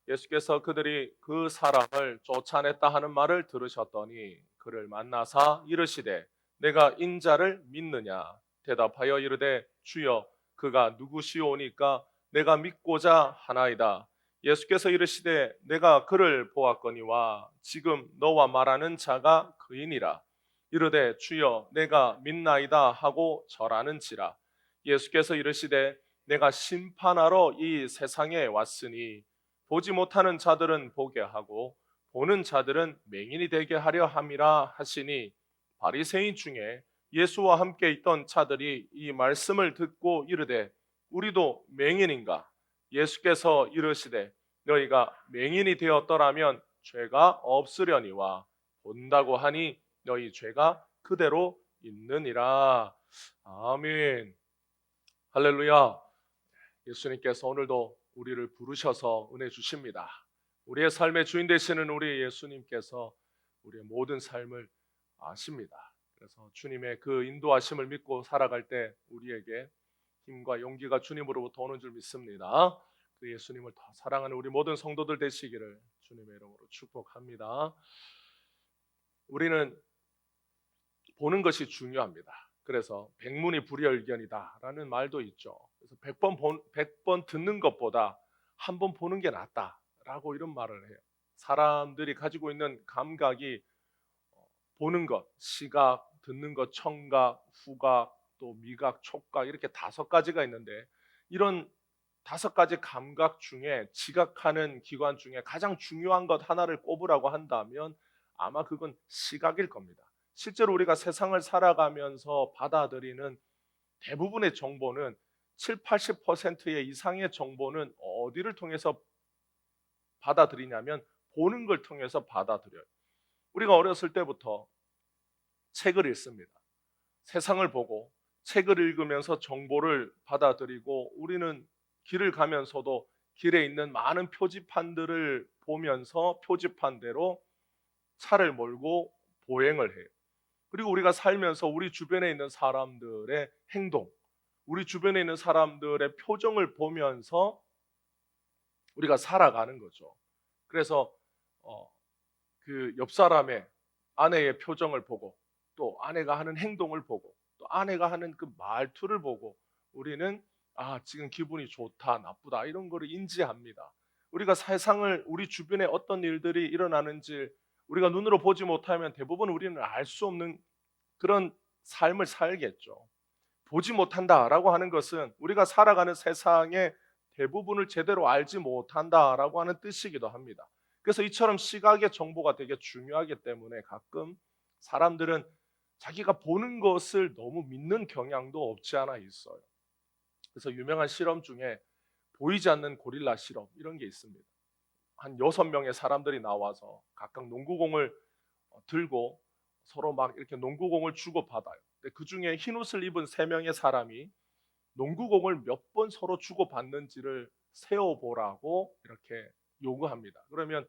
예수께서 그들이 그 사람을 쫓아냈다 하는 말을 들으셨더니 그를 만나사 이르시되 내가 인자를 믿느냐 대답하여 이르되 주여 그가 누구시오니까 내가 믿고자 하나이다. 예수께서 이르시되 내가 그를 보았거니와 지금 너와 말하는 자가 그이니라. 이르되 주여 내가 믿나이다 하고 절하는지라. 예수께서 이르시되 내가 심판하러 이 세상에 왔으니 보지 못하는 자들은 보게 하고 보는 자들은 맹인이 되게 하려 함이라 하시니 바리새인 중에 예수와 함께 있던 자들이 이 말씀을 듣고 이르되 우리도 맹인인가? 예수께서 이르시되 너희가 맹인이 되었더라면 죄가 없으려니와 본다고 하니 너희 죄가 그대로 있느니라. 아멘. 할렐루야. 예수님께서 오늘도 우리를 부르셔서 은혜 주십니다. 우리의 삶의 주인 되시는 우리 예수님께서 우리의 모든 삶을 아십니다. 그래서 주님의 그 인도하심을 믿고 살아갈 때 우리에게 힘과 용기가 주님으로부터 오는 줄 믿습니다. 그 예수님을 더 사랑하는 우리 모든 성도들 되시기를 주님의 이름으로 축복합니다. 우리는 보는 것이 중요합니다. 그래서 백문이 불여일견이다라는 말도 있죠. 그래서 100번 듣는 것보다 한 번 보는 게 낫다라고 이런 말을 해요. 사람들이 가지고 있는 감각이 보는 것, 시각, 듣는 것, 청각, 후각, 또 미각, 촉각 이렇게 5가지가 있는데 이런 5가지 감각 중에 지각하는 기관 중에 가장 중요한 것 하나를 꼽으라고 한다면 아마 그건 시각일 겁니다. 실제로 우리가 세상을 살아가면서 받아들이는 대부분의 정보는 7, 80%의 이상의 정보는 어디를 통해서 받아들이냐면 보는 걸 통해서 받아들여요. 우리가 어렸을 때부터 책을 읽습니다. 세상을 보고 책을 읽으면서 정보를 받아들이고 우리는 길을 가면서도 길에 있는 많은 표지판들을 보면서 표지판대로 차를 몰고 보행을 해요. 그리고 우리가 살면서 우리 주변에 있는 사람들의 행동, 우리 주변에 있는 사람들의 표정을 보면서 우리가 살아가는 거죠. 그래서 그 옆 사람의 아내의 표정을 보고 또 아내가 하는 행동을 보고 또 아내가 하는 그 말투를 보고 우리는 지금 기분이 좋다, 나쁘다 이런 거를 인지합니다. 우리가 세상을 우리 주변에 어떤 일들이 일어나는지 우리가 눈으로 보지 못하면 대부분 우리는 알 수 없는 그런 삶을 살겠죠. 보지 못한다라고 하는 것은 우리가 살아가는 세상의 대부분을 제대로 알지 못한다라고 하는 뜻이기도 합니다. 그래서 이처럼 시각의 정보가 되게 중요하기 때문에 가끔 사람들은 자기가 보는 것을 너무 믿는 경향도 없지 않아 있어요. 그래서 유명한 실험 중에 보이지 않는 고릴라 실험 이런 게 있습니다. 한 6명의 사람들이 나와서 각각 농구공을 들고 서로 막 이렇게 농구공을 주고받아요. 근데 그 중에 흰 옷을 입은 3명의 사람이 농구공을 몇 번 서로 주고받는지를 세어보라고 이렇게 요구합니다. 그러면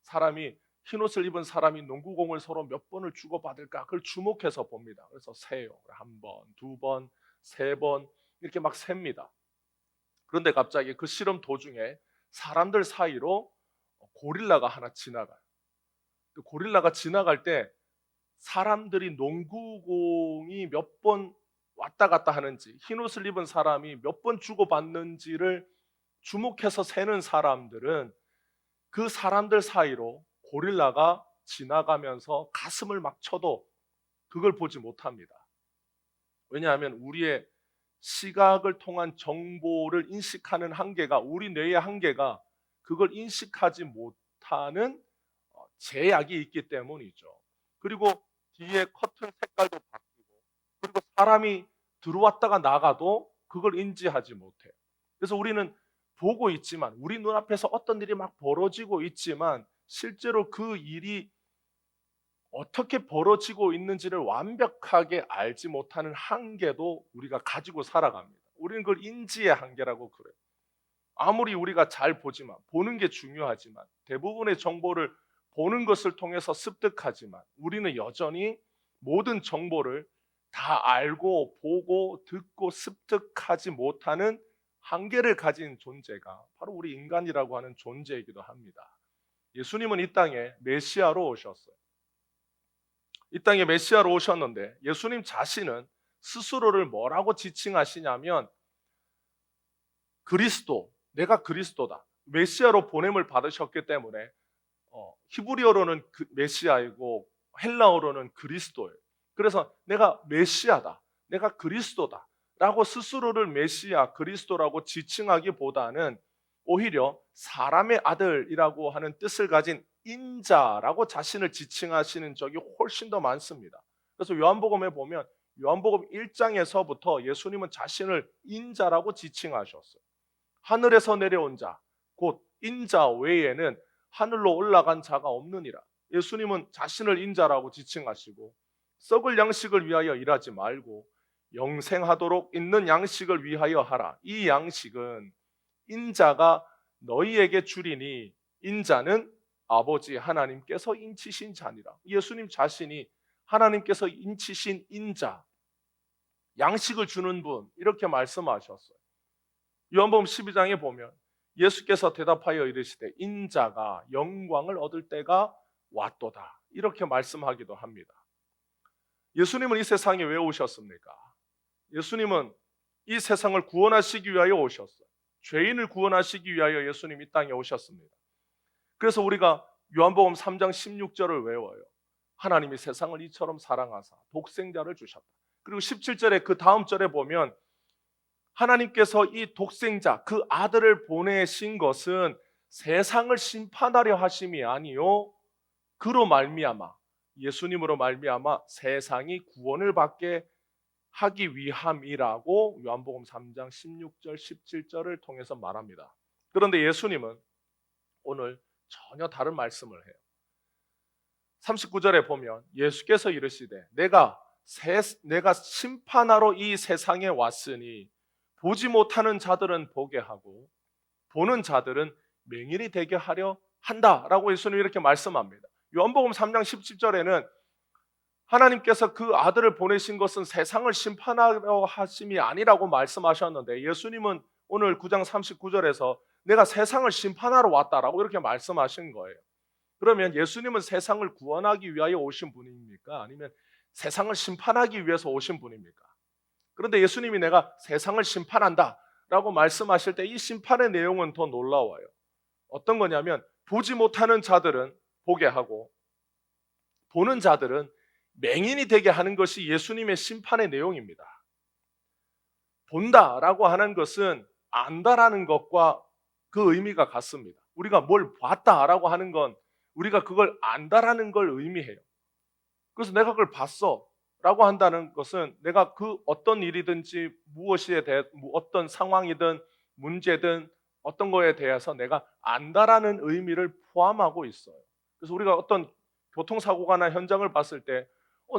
사람이 흰 옷을 입은 사람이 농구공을 서로 몇 번을 주고받을까 그걸 주목해서 봅니다. 그래서 세요. 한 번, 두 번, 세 번 이렇게 막 셉니다. 그런데 갑자기 그 실험 도중에 사람들 사이로 고릴라가 하나 지나가요. 그 고릴라가 지나갈 때 사람들이 농구공이 몇 번 왔다 갔다 하는지 흰 옷을 입은 사람이 몇 번 주고받는지를 주목해서 세는 사람들은 그 사람들 사이로 고릴라가 지나가면서 가슴을 막 쳐도 그걸 보지 못합니다. 왜냐하면 우리의 시각을 통한 정보를 인식하는 한계가 우리 뇌의 한계가 그걸 인식하지 못하는 제약이 있기 때문이죠. 그리고 뒤에 커튼 색깔도 바뀌고 그리고 사람이 들어왔다가 나가도 그걸 인지하지 못해요. 그래서 우리는 보고 있지만 우리 눈앞에서 어떤 일이 막 벌어지고 있지만 실제로 그 일이 어떻게 벌어지고 있는지를 완벽하게 알지 못하는 한계도 우리가 가지고 살아갑니다. 우리는 그걸 인지의 한계라고 그래요. 아무리 우리가 잘 보지만 보는 게 중요하지만 대부분의 정보를 보는 것을 통해서 습득하지만 우리는 여전히 모든 정보를 다 알고 보고 듣고 습득하지 못하는 한계를 가진 존재가 바로 우리 인간이라고 하는 존재이기도 합니다. 예수님은 이 땅에 메시아로 오셨어요. 이 땅에 메시아로 오셨는데 예수님 자신은 스스로를 뭐라고 지칭하시냐면 그리스도, 내가 그리스도다. 메시아로 보냄을 받으셨기 때문에 히브리어로는 메시아이고 헬라어로는 그리스도예요. 그래서 내가 메시아다, 내가 그리스도다 라고 스스로를 메시아, 그리스도라고 지칭하기보다는 오히려 사람의 아들이라고 하는 뜻을 가진 인자라고 자신을 지칭하시는 적이 훨씬 더 많습니다. 그래서 요한복음에 보면 요한복음 1장에서부터 예수님은 자신을 인자라고 지칭하셨어요. 하늘에서 내려온 자, 곧 인자 외에는 하늘로 올라간 자가 없느니라. 예수님은 자신을 인자라고 지칭하시고 썩을 양식을 위하여 일하지 말고 영생하도록 있는 양식을 위하여 하라. 이 양식은 인자가 너희에게 주리니 인자는 아버지 하나님께서 인치신 자니라. 예수님 자신이 하나님께서 인치신 인자, 양식을 주는 분 이렇게 말씀하셨어요. 요한복음 12장에 보면 예수께서 대답하여 이르시되 인자가 영광을 얻을 때가 왔도다 이렇게 말씀하기도 합니다. 예수님은 이 세상에 왜 오셨습니까? 예수님은 이 세상을 구원하시기 위하여 오셨어요. 죄인을 구원하시기 위하여 예수님 이 땅에 오셨습니다. 그래서 우리가 요한복음 3장 16절을 외워요. 하나님이 세상을 이처럼 사랑하사 독생자를 주셨다. 그리고 17절에 그 다음 절에 보면 하나님께서 이 독생자, 그 아들을 보내신 것은 세상을 심판하려 하심이 아니요 그로 말미암아 예수님으로 말미암아 세상이 구원을 받게 하기 위함이라고 요한복음 3장 16절 17절을 통해서 말합니다. 그런데 예수님은 오늘 전혀 다른 말씀을 해요. 39절에 보면 예수께서 이르시되 내가 심판하러 이 세상에 왔으니 보지 못하는 자들은 보게 하고 보는 자들은 맹인이 되게 하려 한다라고 예수님이 이렇게 말씀합니다. 요한복음 3장 17절에는 하나님께서 그 아들을 보내신 것은 세상을 심판하려 하심이 아니라고 말씀하셨는데 예수님은 오늘 9장 39절에서 내가 세상을 심판하러 왔다라고 이렇게 말씀하신 거예요. 그러면 예수님은 세상을 구원하기 위하여 오신 분입니까? 아니면 세상을 심판하기 위해서 오신 분입니까? 그런데 예수님이 내가 세상을 심판한다 라고 말씀하실 때 이 심판의 내용은 더 놀라워요. 어떤 거냐면 보지 못하는 자들은 보게 하고 보는 자들은 맹인이 되게 하는 것이 예수님의 심판의 내용입니다. 본다라고 하는 것은 안다라는 것과 그 의미가 같습니다. 우리가 뭘 봤다라고 하는 건 우리가 그걸 안다라는 걸 의미해요. 그래서 내가 그걸 봤어 라고 한다는 것은 내가 그 어떤 일이든지 무엇에 대해 어떤 상황이든 문제든 어떤 거에 대해서 내가 안다라는 의미를 포함하고 있어요. 그래서 우리가 어떤 교통사고가 난 현장을 봤을 때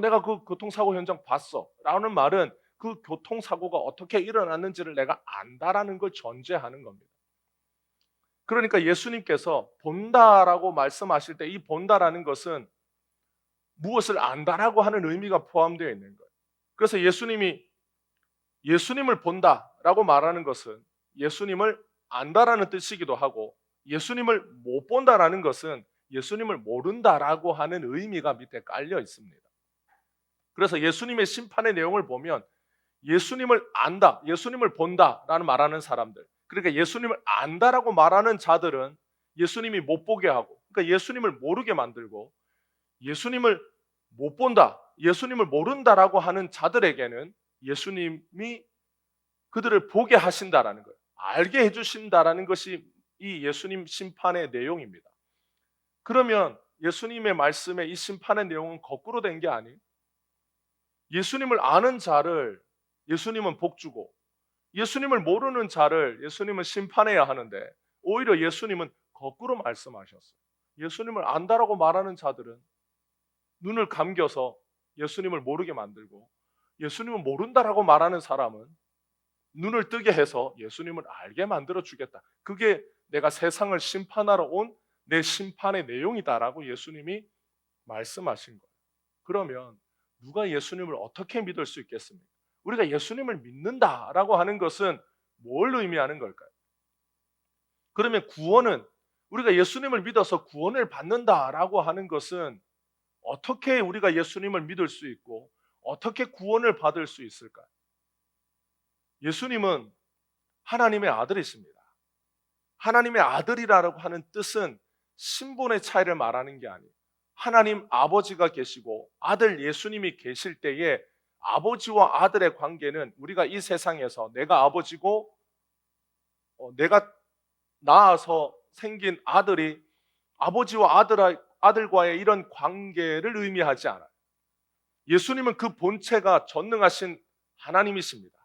내가 그 교통사고 현장 봤어 라는 말은 그 교통사고가 어떻게 일어났는지를 내가 안다라는 걸 전제하는 겁니다. 그러니까 예수님께서 본다라고 말씀하실 때 이 본다라는 것은 무엇을 안다라고 하는 의미가 포함되어 있는 거예요. 그래서 예수님을 본다라고 말하는 것은 예수님을 안다라는 뜻이기도 하고 예수님을 못 본다라는 것은 예수님을 모른다라고 하는 의미가 밑에 깔려 있습니다. 그래서 예수님의 심판의 내용을 보면 예수님을 안다, 예수님을 본다라는 말하는 사람들, 그러니까 예수님을 안다라고 말하는 자들은 예수님이 못 보게 하고, 그러니까 예수님을 모르게 만들고, 예수님을 못 본다, 예수님을 모른다라고 하는 자들에게는 예수님이 그들을 보게 하신다라는 거예요. 알게 해주신다라는 것이 이 예수님 심판의 내용입니다. 그러면 예수님의 말씀에 이 심판의 내용은 거꾸로 된 게 아니에요. 예수님을 아는 자를 예수님은 복주고 예수님을 모르는 자를 예수님은 심판해야 하는데 오히려 예수님은 거꾸로 말씀하셨어요. 예수님을 안다라고 말하는 자들은 눈을 감겨서 예수님을 모르게 만들고 예수님을 모른다라고 말하는 사람은 눈을 뜨게 해서 예수님을 알게 만들어 주겠다. 그게 내가 세상을 심판하러 온 내 심판의 내용이다라고 예수님이 말씀하신 거예요. 그러면 누가 예수님을 어떻게 믿을 수 있겠습니까? 우리가 예수님을 믿는다라고 하는 것은 뭘 의미하는 걸까요? 그러면 구원은 우리가 예수님을 믿어서 구원을 받는다라고 하는 것은 어떻게 우리가 예수님을 믿을 수 있고 어떻게 구원을 받을 수 있을까요? 예수님은 하나님의 아들이십니다. 하나님의 아들이라고 하는 뜻은 신분의 차이를 말하는 게 아니에요. 하나님 아버지가 계시고 아들 예수님이 계실 때에 아버지와 아들의 관계는 우리가 이 세상에서 내가 아버지고 내가 낳아서 생긴 아들이 아버지와 아들과의 이런 관계를 의미하지 않아요. 예수님은 그 본체가 전능하신 하나님이십니다.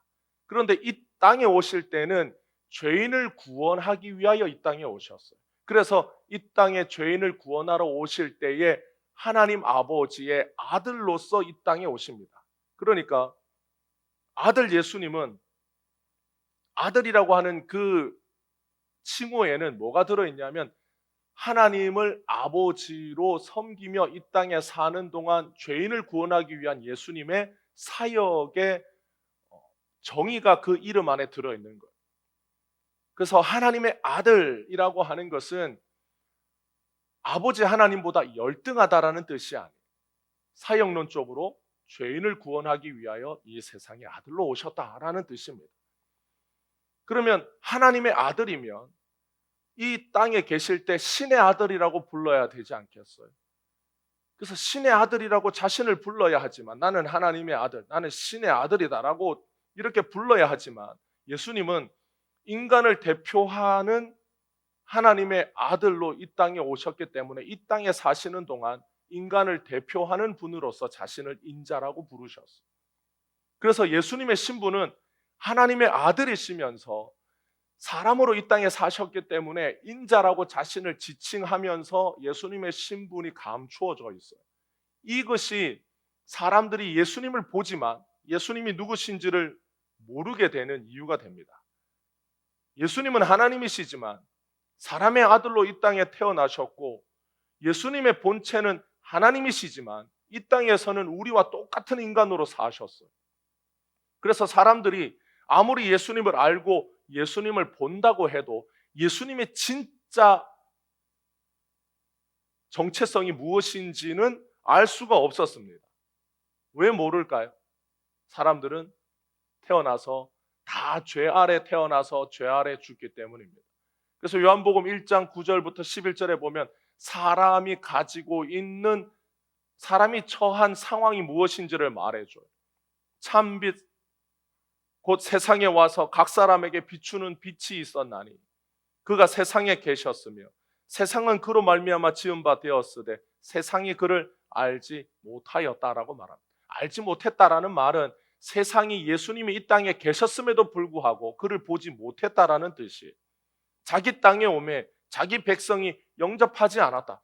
그런데 이 땅에 오실 때는 죄인을 구원하기 위하여 이 땅에 오셨어요. 그래서 이 땅에 죄인을 구원하러 오실 때에 하나님 아버지의 아들로서 이 땅에 오십니다. 그러니까 아들 예수님은 아들이라고 하는 그 칭호에는 뭐가 들어있냐면 하나님을 아버지로 섬기며 이 땅에 사는 동안 죄인을 구원하기 위한 예수님의 사역의 정의가 그 이름 안에 들어있는 거예요. 그래서 하나님의 아들이라고 하는 것은 아버지 하나님보다 열등하다라는 뜻이 아니에요. 사역론적으로 죄인을 구원하기 위하여 이 세상에 아들로 오셨다라는 뜻입니다. 그러면 하나님의 아들이면 이 땅에 계실 때 신의 아들이라고 불러야 되지 않겠어요? 그래서 신의 아들이라고 자신을 불러야 하지만 나는 하나님의 아들, 나는 신의 아들이다라고 이렇게 불러야 하지만 예수님은 인간을 대표하는 하나님의 아들로 이 땅에 오셨기 때문에 이 땅에 사시는 동안 인간을 대표하는 분으로서 자신을 인자라고 부르셨어요. 그래서 예수님의 신분은 하나님의 아들이시면서 사람으로 이 땅에 사셨기 때문에 인자라고 자신을 지칭하면서 예수님의 신분이 감추어져 있어요. 이것이 사람들이 예수님을 보지만 예수님이 누구신지를 모르게 되는 이유가 됩니다. 예수님은 하나님이시지만 사람의 아들로 이 땅에 태어나셨고 예수님의 본체는 하나님이시지만 이 땅에서는 우리와 똑같은 인간으로 사셨어요. 그래서 사람들이 아무리 예수님을 알고 예수님을 본다고 해도 예수님의 진짜 정체성이 무엇인지는 알 수가 없었습니다. 왜 모를까요? 사람들은 태어나서 다 죄 아래 태어나서 죄 아래 죽기 때문입니다. 그래서 요한복음 1장 9절부터 11절에 보면 사람이 가지고 있는 사람이 처한 상황이 무엇인지를 말해줘요. 참빛 곧 세상에 와서 각 사람에게 비추는 빛이 있었나니 그가 세상에 계셨으며 세상은 그로 말미암아 지은 바 되었으되 세상이 그를 알지 못하였다라고 말합니다. 알지 못했다라는 말은 세상이 예수님이 이 땅에 계셨음에도 불구하고 그를 보지 못했다라는 뜻이에요. 자기 땅에 오매 자기 백성이 영접하지 않았다.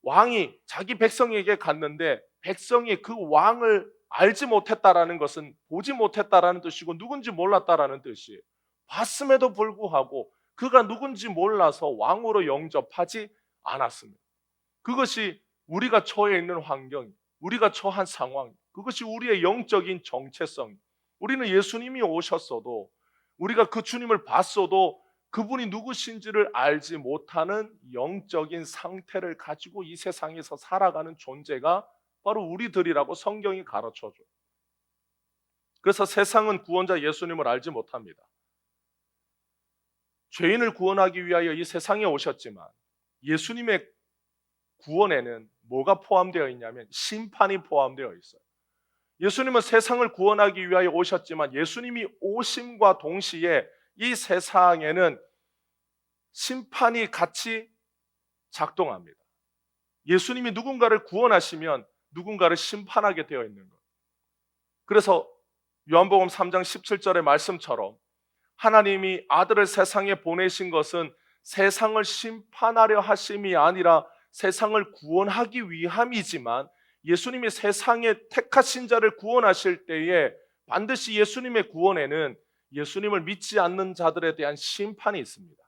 왕이 자기 백성에게 갔는데 백성이 그 왕을 알지 못했다라는 것은 보지 못했다라는 뜻이고 누군지 몰랐다라는 뜻이에요. 봤음에도 불구하고 그가 누군지 몰라서 왕으로 영접하지 않았습니다. 그것이 우리가 처해 있는 환경, 우리가 처한 상황, 그것이 우리의 영적인 정체성. 우리는 예수님이 오셨어도 우리가 그 주님을 봤어도 그분이 누구신지를 알지 못하는 영적인 상태를 가지고 이 세상에서 살아가는 존재가 바로 우리들이라고 성경이 가르쳐줘요. 그래서 세상은 구원자 예수님을 알지 못합니다. 죄인을 구원하기 위하여 이 세상에 오셨지만 예수님의 구원에는 뭐가 포함되어 있냐면 심판이 포함되어 있어요. 예수님은 세상을 구원하기 위하여 오셨지만 예수님이 오심과 동시에 이 세상에는 심판이 같이 작동합니다. 예수님이 누군가를 구원하시면 누군가를 심판하게 되어 있는 것. 그래서 요한복음 3장 17절의 말씀처럼 하나님이 아들을 세상에 보내신 것은 세상을 심판하려 하심이 아니라 세상을 구원하기 위함이지만 예수님이 세상에 택하신 자를 구원하실 때에 반드시 예수님의 구원에는 예수님을 믿지 않는 자들에 대한 심판이 있습니다.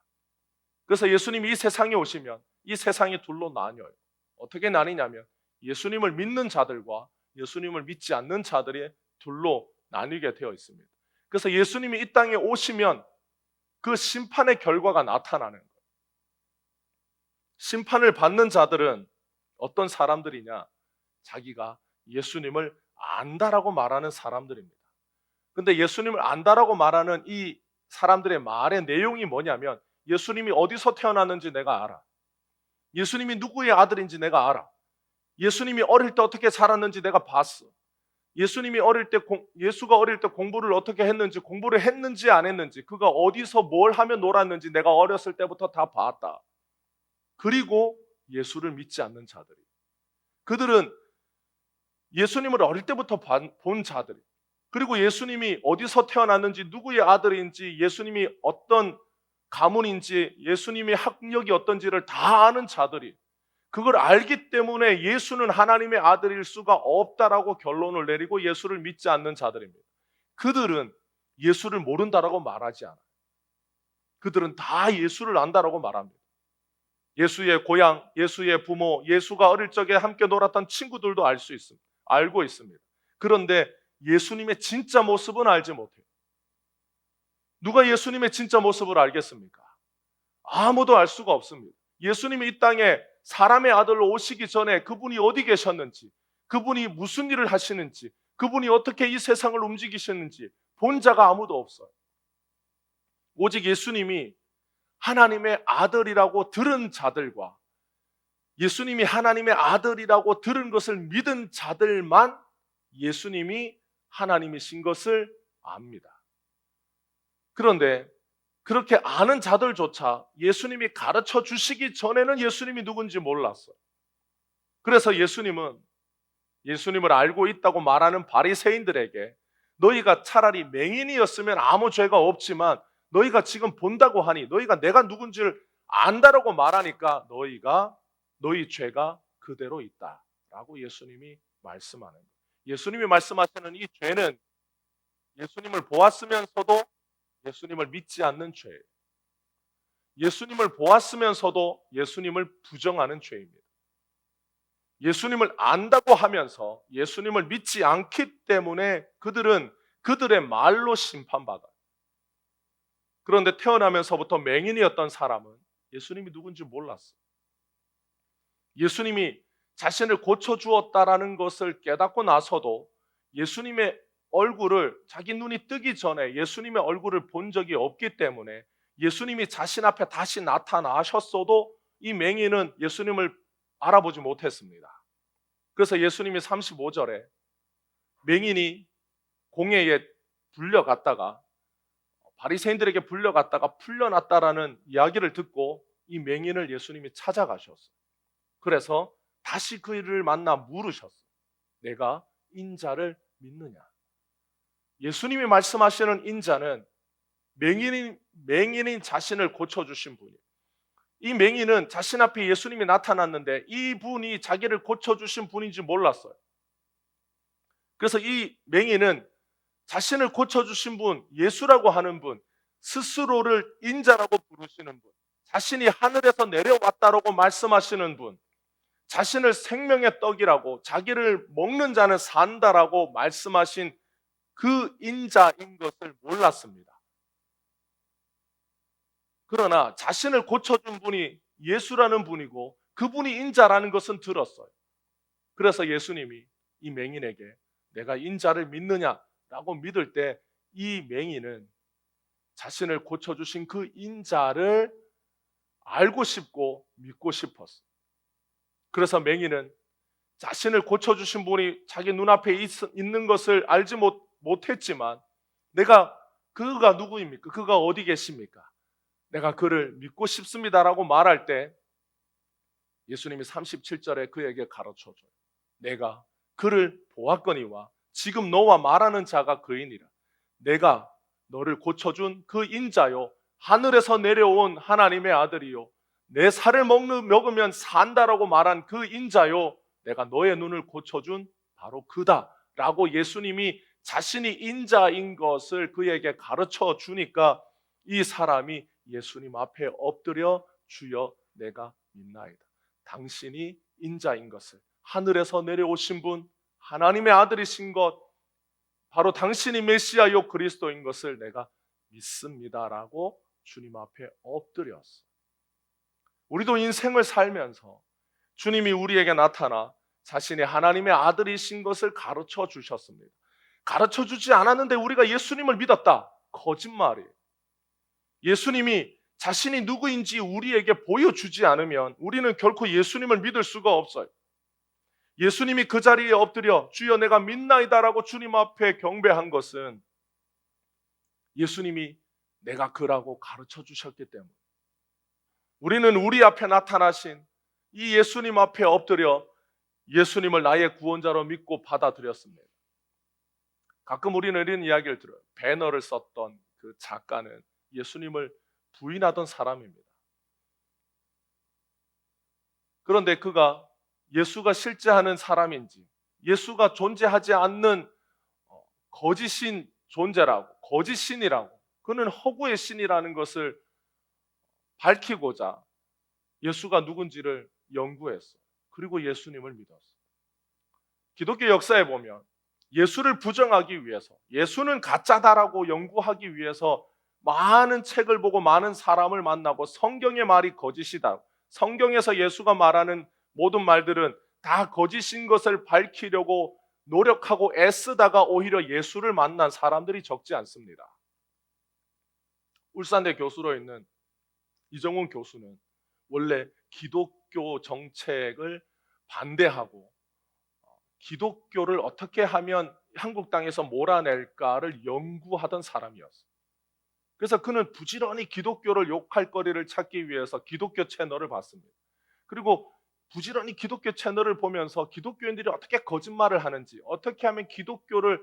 그래서 예수님이 이 세상에 오시면 이 세상이 둘로 나뉘어요. 어떻게 나뉘냐면 예수님을 믿는 자들과 예수님을 믿지 않는 자들의 둘로 나뉘게 되어 있습니다. 그래서 예수님이 이 땅에 오시면 그 심판의 결과가 나타나는 거예요. 심판을 받는 자들은 어떤 사람들이냐? 자기가 예수님을 안다라고 말하는 사람들입니다. 근데 예수님을 안다라고 말하는 이 사람들의 말의 내용이 뭐냐면, 예수님이 어디서 태어났는지 내가 알아. 예수님이 누구의 아들인지 내가 알아. 예수님이 어릴 때 어떻게 살았는지 내가 봤어. 예수가 어릴 때 공부를 어떻게 했는지, 공부를 했는지 안 했는지, 그가 어디서 뭘 하며 놀았는지 내가 어렸을 때부터 다 봤다. 그리고 예수를 믿지 않는 자들이, 그들은 예수님을 어릴 때부터 본 자들이, 그리고 예수님이 어디서 태어났는지, 누구의 아들인지, 예수님이 어떤 가문인지, 예수님의 학력이 어떤지를 다 아는 자들이, 그걸 알기 때문에 예수는 하나님의 아들일 수가 없다라고 결론을 내리고 예수를 믿지 않는 자들입니다. 그들은 예수를 모른다라고 말하지 않아요. 그들은 다 예수를 안다라고 말합니다. 예수의 고향, 예수의 부모, 예수가 어릴 적에 함께 놀았던 친구들도 알고 있습니다. 그런데 예수님의 진짜 모습은 알지 못해요. 누가 예수님의 진짜 모습을 알겠습니까? 아무도 알 수가 없습니다. 예수님이 이 땅에 사람의 아들로 오시기 전에 그분이 어디 계셨는지, 그분이 무슨 일을 하시는지, 그분이 어떻게 이 세상을 움직이셨는지 본 자가 아무도 없어요. 오직 예수님이 하나님의 아들이라고 들은 자들과 예수님이 하나님의 아들이라고 들은 것을 믿은 자들만 예수님이 하나님이신 것을 압니다. 그런데 그렇게 아는 자들조차 예수님이 가르쳐 주시기 전에는 예수님이 누군지 몰랐어요. 그래서 예수님을 알고 있다고 말하는 바리새인들에게, 너희가 차라리 맹인이었으면 아무 죄가 없지만 너희가 지금 본다고 하니, 너희가 내가 누군지를 안다라고 말하니까 너희 죄가 그대로 있다라고 예수님이 말씀하는 거예요. 예수님이 말씀하시는 이 죄는 예수님을 보았으면서도 예수님을 믿지 않는 죄예요. 예수님을 보았으면서도 예수님을 부정하는 죄입니다. 예수님을 안다고 하면서 예수님을 믿지 않기 때문에 그들은 그들의 말로 심판받아요. 그런데 태어나면서부터 맹인이었던 사람은 예수님이 누군지 몰랐어요. 예수님이 자신을 고쳐주었다라는 것을 깨닫고 나서도 예수님의 얼굴을, 자기 눈이 뜨기 전에 예수님의 얼굴을 본 적이 없기 때문에 예수님이 자신 앞에 다시 나타나셨어도 이 맹인은 예수님을 알아보지 못했습니다. 그래서 예수님이 35절에 맹인이 공회에 불려갔다가, 바리새인들에게 불려갔다가 풀려났다라는 이야기를 듣고 이 맹인을 예수님이 찾아가셨어요. 그래서 다시 그를 만나 물으셨어요. 내가 인자를 믿느냐? 예수님이 말씀하시는 인자는 맹인인 자신을 고쳐주신 분이에요. 이 맹인은 자신 앞에 예수님이 나타났는데 이분이 자기를 고쳐주신 분인지 몰랐어요. 그래서 이 맹인은 자신을 고쳐주신 분, 예수라고 하는 분, 스스로를 인자라고 부르시는 분, 자신이 하늘에서 내려왔다라고 말씀하시는 분, 자신을 생명의 떡이라고, 자기를 먹는 자는 산다라고 말씀하신 그 인자인 것을 몰랐습니다. 그러나 자신을 고쳐준 분이 예수라는 분이고 그분이 인자라는 것은 들었어요. 그래서 예수님이 이 맹인에게 내가 인자를 믿느냐라고 믿을 때 이 맹인은 자신을 고쳐주신 그 인자를 알고 싶고 믿고 싶었어요. 그래서 맹인은 자신을 고쳐주신 분이 자기 눈앞에 있는 것을 알지 못했지만, 그가 누구입니까? 그가 어디 계십니까? 내가 그를 믿고 싶습니다라고 말할 때 예수님이 37절에 그에게 가르쳐줘요. 내가 그를 보았거니와 지금 너와 말하는 자가 그이니라. 내가 너를 고쳐준 그 인자요, 하늘에서 내려온 하나님의 아들이요, 내 살을 먹으면 산다라고 말한 그 인자요, 내가 너의 눈을 고쳐준 바로 그다 라고 예수님이 자신이 인자인 것을 그에게 가르쳐 주니까 이 사람이 예수님 앞에 엎드려 주여 내가 믿나이다. 당신이 인자인 것을, 하늘에서 내려오신 분, 하나님의 아들이신 것, 바로 당신이 메시아요 그리스도인 것을 내가 믿습니다라고 주님 앞에 엎드렸어. 우리도 인생을 살면서 주님이 우리에게 나타나 자신이 하나님의 아들이신 것을 가르쳐 주셨습니다. 가르쳐 주지 않았는데 우리가 예수님을 믿었다. 거짓말이에요. 예수님이 자신이 누구인지 우리에게 보여주지 않으면 우리는 결코 예수님을 믿을 수가 없어요. 예수님이 그 자리에 엎드려 주여 내가 믿나이다라고 주님 앞에 경배한 것은 예수님이 내가 그라고 가르쳐 주셨기 때문에, 우리는 우리 앞에 나타나신 이 예수님 앞에 엎드려 예수님을 나의 구원자로 믿고 받아들였습니다. 가끔 우리는 이런 이야기를 들어요. 배너를 썼던 그 작가는 예수님을 부인하던 사람입니다. 그런데 그가 예수가 실제하는 사람인지, 예수가 존재하지 않는 거짓인 존재라고, 거짓신이라고, 그는 허구의 신이라는 것을 밝히고자 예수가 누군지를 연구했어요. 그리고 예수님을 믿었어요. 기독교 역사에 보면 예수를 부정하기 위해서, 예수는 가짜다라고 연구하기 위해서 많은 책을 보고 많은 사람을 만나고 성경의 말이 거짓이다, 성경에서 예수가 말하는 모든 말들은 다 거짓인 것을 밝히려고 노력하고 애쓰다가 오히려 예수를 만난 사람들이 적지 않습니다. 울산대 교수로 있는 이정훈 교수는 원래 기독교 정책을 반대하고 기독교를 어떻게 하면 한국 땅에서 몰아낼까를 연구하던 사람이었어요. 그래서 그는 부지런히 기독교를 욕할 거리를 찾기 위해서 기독교 채널을 봤습니다. 그리고 부지런히 기독교 채널을 보면서 기독교인들이 어떻게 거짓말을 하는지, 어떻게 하면 기독교를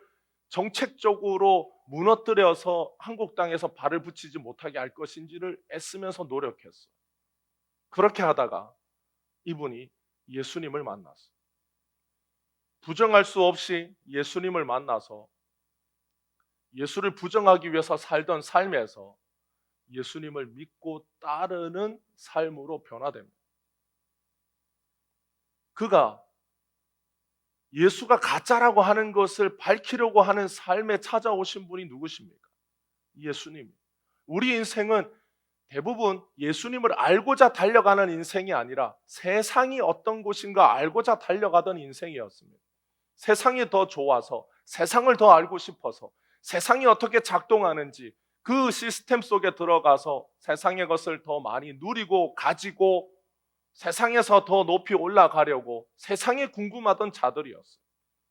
정책적으로 무너뜨려서 한국 땅에서 발을 붙이지 못하게 할 것인지를 애쓰면서 노력했어요. 그렇게 하다가 이분이 예수님을 만났어요. 부정할 수 없이 예수님을 만나서 예수를 부정하기 위해서 살던 삶에서 예수님을 믿고 따르는 삶으로 변화됩니다. 그가 예수가 가짜라고 하는 것을 밝히려고 하는 삶에 찾아오신 분이 누구십니까? 예수님. 우리 인생은 대부분 예수님을 알고자 달려가는 인생이 아니라 세상이 어떤 곳인가 알고자 달려가던 인생이었습니다. 세상이 더 좋아서, 세상을 더 알고 싶어서, 세상이 어떻게 작동하는지 그 시스템 속에 들어가서 세상의 것을 더 많이 누리고 가지고 세상에서 더 높이 올라가려고 세상에 궁금하던 자들이었어요.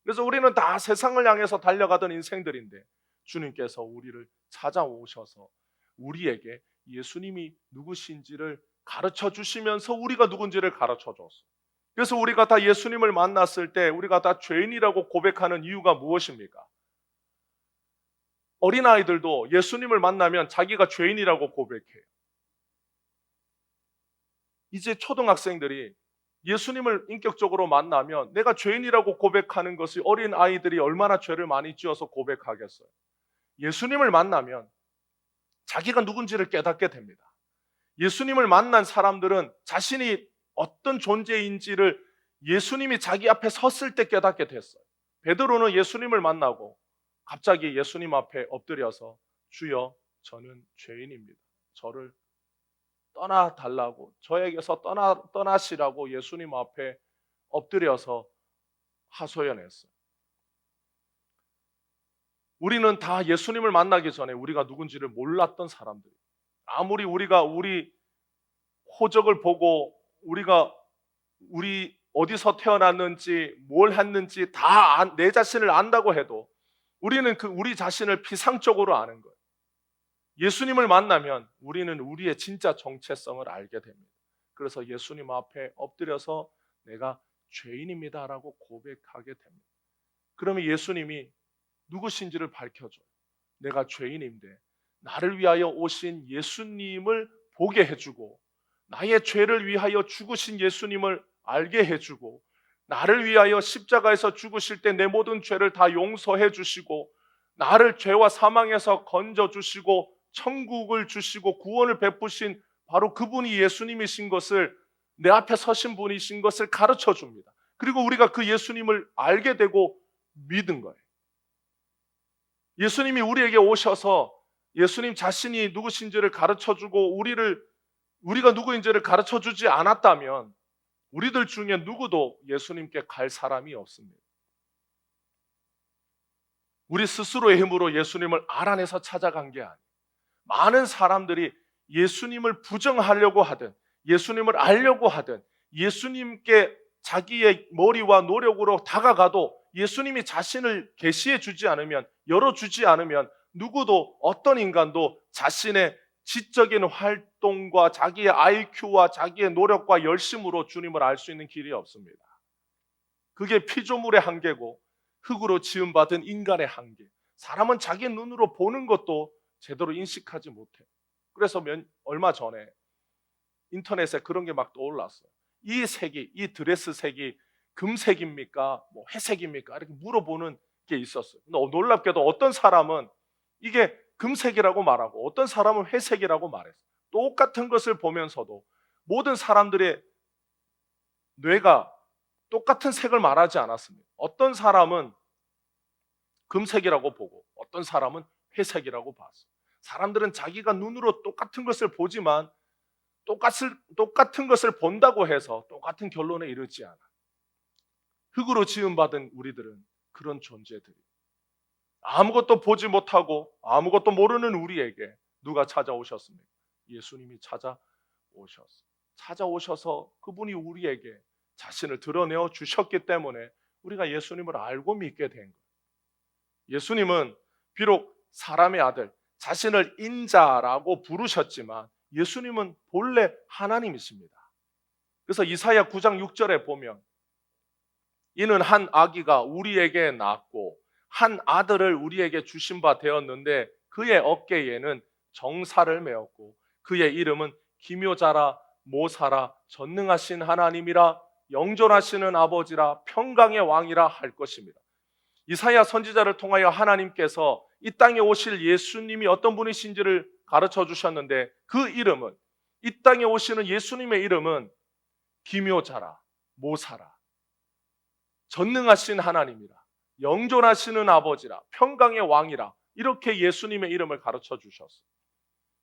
그래서 우리는 다 세상을 향해서 달려가던 인생들인데 주님께서 우리를 찾아오셔서 우리에게 예수님이 누구신지를 가르쳐 주시면서 우리가 누군지를 가르쳐 줬어요. 그래서 우리가 다 예수님을 만났을 때 우리가 다 죄인이라고 고백하는 이유가 무엇입니까? 어린아이들도 예수님을 만나면 자기가 죄인이라고 고백해요. 이제 초등학생들이 예수님을 인격적으로 만나면 내가 죄인이라고 고백하는 것이 어린아이들이 얼마나 죄를 많이 지어서 고백하겠어요. 예수님을 만나면 자기가 누군지를 깨닫게 됩니다. 예수님을 만난 사람들은 자신이 어떤 존재인지를 예수님이 자기 앞에 섰을 때 깨닫게 됐어요. 베드로는 예수님을 만나고 갑자기 예수님 앞에 엎드려서 주여 저는 죄인입니다. 저를 떠나달라고, 저에게서 떠나시라고 예수님 앞에 엎드려서 하소연했어요. 우리는 다 예수님을 만나기 전에 우리가 누군지를 몰랐던 사람들. 아무리 우리가 우리 호적을 보고 우리 어디서 태어났는지 뭘 했는지 다 내 자신을 안다고 해도 우리는 우리 자신을 피상적으로 아는 거예요. 예수님을 만나면 우리는 우리의 진짜 정체성을 알게 됩니다. 그래서 예수님 앞에 엎드려서 내가 죄인입니다라고 고백하게 됩니다. 그러면 예수님이 누구신지를 밝혀줘요. 내가 죄인인데 나를 위하여 오신 예수님을 보게 해주고, 나의 죄를 위하여 죽으신 예수님을 알게 해주고, 나를 위하여 십자가에서 죽으실 때 내 모든 죄를 다 용서해 주시고, 나를 죄와 사망에서 건져 주시고 천국을 주시고 구원을 베푸신 바로 그분이 예수님이신 것을, 내 앞에 서신 분이신 것을 가르쳐 줍니다. 그리고 우리가 그 예수님을 알게 되고 믿은 거예요. 예수님이 우리에게 오셔서 예수님 자신이 누구신지를 가르쳐주고 우리가 누구인지를 가르쳐주지 않았다면 우리들 중에 누구도 예수님께 갈 사람이 없습니다. 우리 스스로의 힘으로 예수님을 알아내서 찾아간 게 아니에요. 많은 사람들이 예수님을 부정하려고 하든 예수님을 알려고 하든 예수님께 자기의 머리와 노력으로 다가가도 예수님이 자신을 계시해 주지 않으면, 열어주지 않으면 누구도, 어떤 인간도 자신의 지적인 활동과 자기의 IQ와 자기의 노력과 열심으로 주님을 알 수 있는 길이 없습니다. 그게 피조물의 한계고 흙으로 지음받은 인간의 한계. 사람은 자기 눈으로 보는 것도 제대로 인식하지 못해요. 그래서 얼마 전에 인터넷에 그런 게 막 떠올랐어요. 이 색이, 이 드레스 색이 금색입니까? 뭐 회색입니까? 이렇게 물어보는 게 있었어요. 근데 놀랍게도 어떤 사람은 이게 금색이라고 말하고 어떤 사람은 회색이라고 말했어요. 똑같은 것을 보면서도 모든 사람들의 뇌가 똑같은 색을 말하지 않았습니다. 어떤 사람은 금색이라고 보고 어떤 사람은 회색이라고 봤어요. 사람들은 자기가 눈으로 똑같은 것을 보지만 똑같은 것을 본다고 해서 똑같은 결론에 이르지 않아. 흙으로 지음받은 우리들은 그런 존재들이 아무것도 보지 못하고 아무것도 모르는 우리에게 누가 찾아오셨습니까? 예수님이 찾아오셨어요. 찾아오셔서 그분이 우리에게 자신을 드러내어 주셨기 때문에 우리가 예수님을 알고 믿게 된 거예요. 예수님은 비록 사람의 아들, 자신을 인자라고 부르셨지만 예수님은 본래 하나님이십니다. 그래서 이사야 9장 6절에 보면 이는 한 아기가 우리에게 낳았고 한 아들을 우리에게 주신 바 되었는데 그의 어깨에는 정사를 메었고 그의 이름은 기묘자라 모사라 전능하신 하나님이라 영존하시는 아버지라 평강의 왕이라 할 것입니다. 이사야 선지자를 통하여 하나님께서 이 땅에 오실 예수님이 어떤 분이신지를 가르쳐 주셨는데 그 이름은, 이 땅에 오시는 예수님의 이름은 기묘자라 모사라 전능하신 하나님이라 영존하시는 아버지라 평강의 왕이라 이렇게 예수님의 이름을 가르쳐 주셨어요.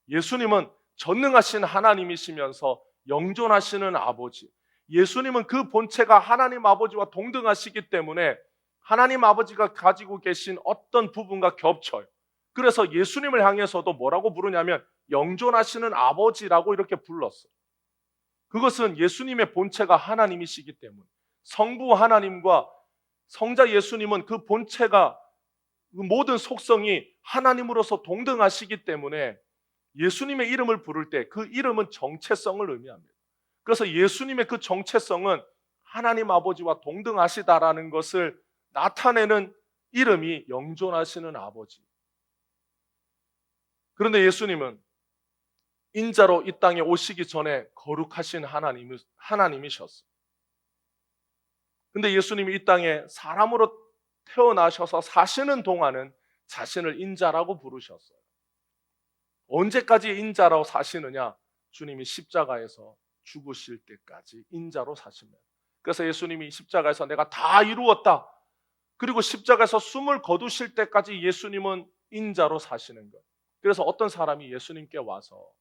예수님은 전능하신 하나님이시면서 영존하시는 아버지, 예수님은 그 본체가 하나님 아버지와 동등하시기 때문에 하나님 아버지가 가지고 계신 어떤 부분과 겹쳐요. 그래서 예수님을 향해서도 뭐라고 부르냐면 영존하시는 아버지라고 이렇게 불렀어요. 그것은 예수님의 본체가 하나님이시기 때문에 성부 하나님과 성자 예수님은 그 본체가 그 모든 속성이 하나님으로서 동등하시기 때문에 예수님의 이름을 부를 때 그 이름은 정체성을 의미합니다. 그래서 예수님의 그 정체성은 하나님 아버지와 동등하시다라는 것을 나타내는 이름이 영존하시는 아버지. 그런데 예수님은 인자로 이 땅에 오시기 전에 거룩하신 하나님이셨어요. 근데 예수님이 이 땅에 사람으로 태어나셔서 사시는 동안은 자신을 인자라고 부르셨어요. 언제까지 인자라고 사시느냐? 주님이 십자가에서 죽으실 때까지 인자로 사십니다. 그래서 예수님이 십자가에서 내가 다 이루었다. 그리고 십자가에서 숨을 거두실 때까지 예수님은 인자로 사시는 거예요. 그래서 어떤 사람이 예수님께 와서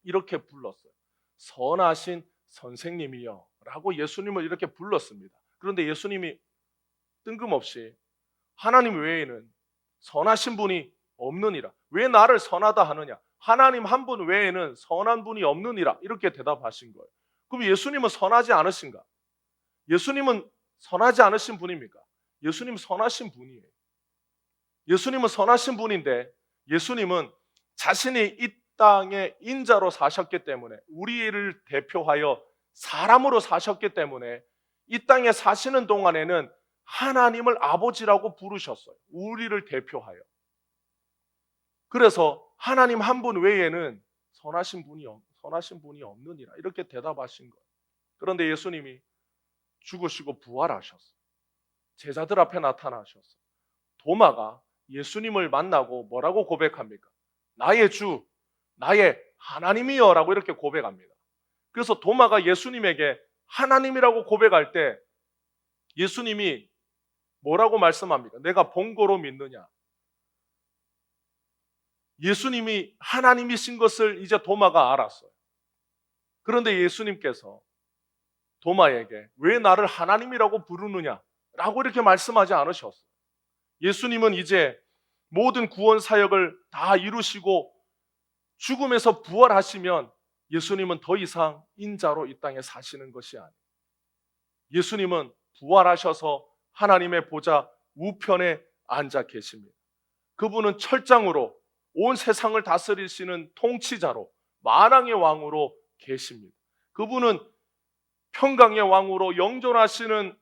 이렇게 불렀어요. 선하신 선생님이여 라고 예수님을 이렇게 불렀습니다. 그런데 예수님이 뜬금없이 하나님 외에는 선하신 분이 없느니라. 왜 나를 선하다 하느냐? 하나님 한 분 외에는 선한 분이 없느니라. 이렇게 대답하신 거예요. 그럼 예수님은 선하지 않으신가? 예수님은 선하지 않으신 분입니까? 예수님은 선하신 분이에요. 예수님은 선하신 분인데 예수님은 자신이 이 땅에 인자로 사셨기 때문에 우리를 대표하여 사람으로 사셨기 때문에 이 땅에 사시는 동안에는 하나님을 아버지라고 부르셨어요. 우리를 대표하여. 그래서 하나님 한 분 외에는 선하신 분이 없느니라 이렇게 대답하신 거예요. 그런데 예수님이 죽으시고 부활하셨어요. 제자들 앞에 나타나셨어요. 도마가 예수님을 만나고 뭐라고 고백합니까? 나의 주, 나의 하나님이여 라고 이렇게 고백합니다. 그래서 도마가 예수님에게 하나님이라고 고백할 때 예수님이 뭐라고 말씀합니까? 내가 본고로 믿느냐? 예수님이 하나님이신 것을 이제 도마가 알았어요. 그런데 예수님께서 도마에게 왜 나를 하나님이라고 부르느냐 라고 이렇게 말씀하지 않으셨어요. 예수님은 이제 모든 구원 사역을 다 이루시고 죽음에서 부활하시면 예수님은 더 이상 인자로 이 땅에 사시는 것이 아니에요. 예수님은 부활하셔서 하나님의 보좌 우편에 앉아 계십니다. 그분은 철장으로 온 세상을 다스리시는 통치자로 만왕의 왕으로 계십니다. 그분은 평강의 왕으로 영존하시는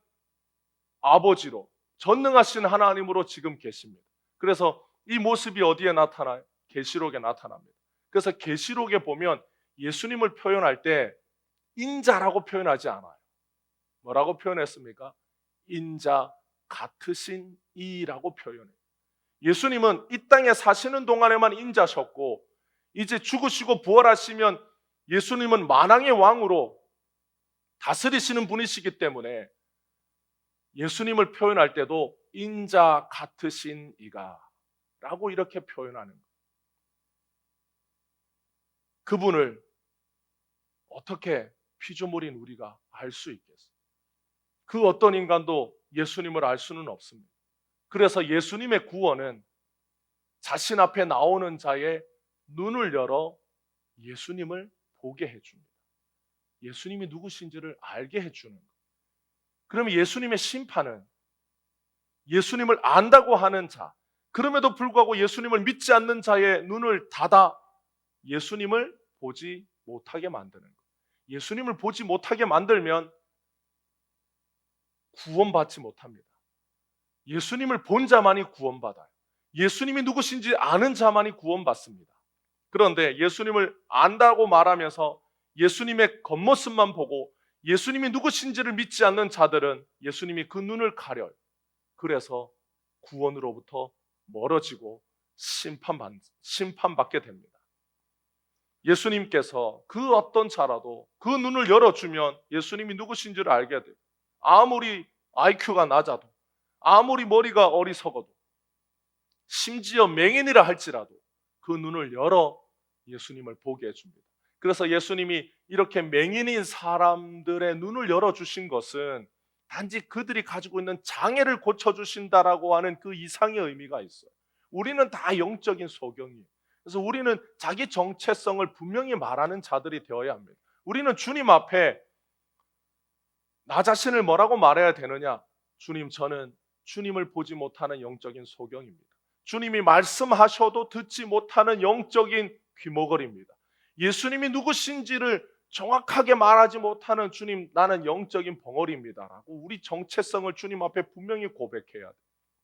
아버지로 전능하신 하나님으로 지금 계십니다. 그래서 이 모습이 어디에 나타나요? 계시록에 나타납니다. 그래서 계시록에 보면 예수님을 표현할 때 인자라고 표현하지 않아요. 뭐라고 표현했습니까? 인자 같으신 이라고 표현해요. 예수님은 이 땅에 사시는 동안에만 인자셨고 이제 죽으시고 부활하시면 예수님은 만왕의 왕으로 다스리시는 분이시기 때문에 예수님을 표현할 때도 인자 같으신 이가 라고 이렇게 표현하는 거예요. 그분을 어떻게 피조물인 우리가 알 수 있겠어요? 그 어떤 인간도 예수님을 알 수는 없습니다. 그래서 예수님의 구원은 자신 앞에 나오는 자의 눈을 열어 예수님을 보게 해줍니다. 예수님이 누구신지를 알게 해주는 거예요. 그러면 예수님의 심판은 예수님을 안다고 하는 자, 그럼에도 불구하고 예수님을 믿지 않는 자의 눈을 닫아 예수님을 보지 못하게 만드는 거예요. 예수님을 보지 못하게 만들면 구원받지 못합니다. 예수님을 본 자만이 구원받아요. 예수님이 누구신지 아는 자만이 구원받습니다. 그런데 예수님을 안다고 말하면서 예수님의 겉모습만 보고 예수님이 누구신지를 믿지 않는 자들은 예수님이 그 눈을 가려요. 그래서 구원으로부터 멀어지고 심판받게 됩니다. 예수님께서 그 어떤 자라도 그 눈을 열어주면 예수님이 누구신지를 알게 돼요. 아무리 IQ가 낮아도, 아무리 머리가 어리석어도, 심지어 맹인이라 할지라도 그 눈을 열어 예수님을 보게 해줍니다. 그래서 예수님이 이렇게 맹인인 사람들의 눈을 열어주신 것은 단지 그들이 가지고 있는 장애를 고쳐주신다라고 하는 그 이상의 의미가 있어요. 우리는 다 영적인 소경이에요. 그래서 우리는 자기 정체성을 분명히 말하는 자들이 되어야 합니다. 우리는 주님 앞에 나 자신을 뭐라고 말해야 되느냐? 주님, 저는 주님을 보지 못하는 영적인 소경입니다. 주님이 말씀하셔도 듣지 못하는 영적인 귀머거리입니다. 예수님이 누구신지를 정확하게 말하지 못하는 주님, 나는 영적인 벙어리입니다 라고 우리 정체성을 주님 앞에 분명히 고백해야 돼요.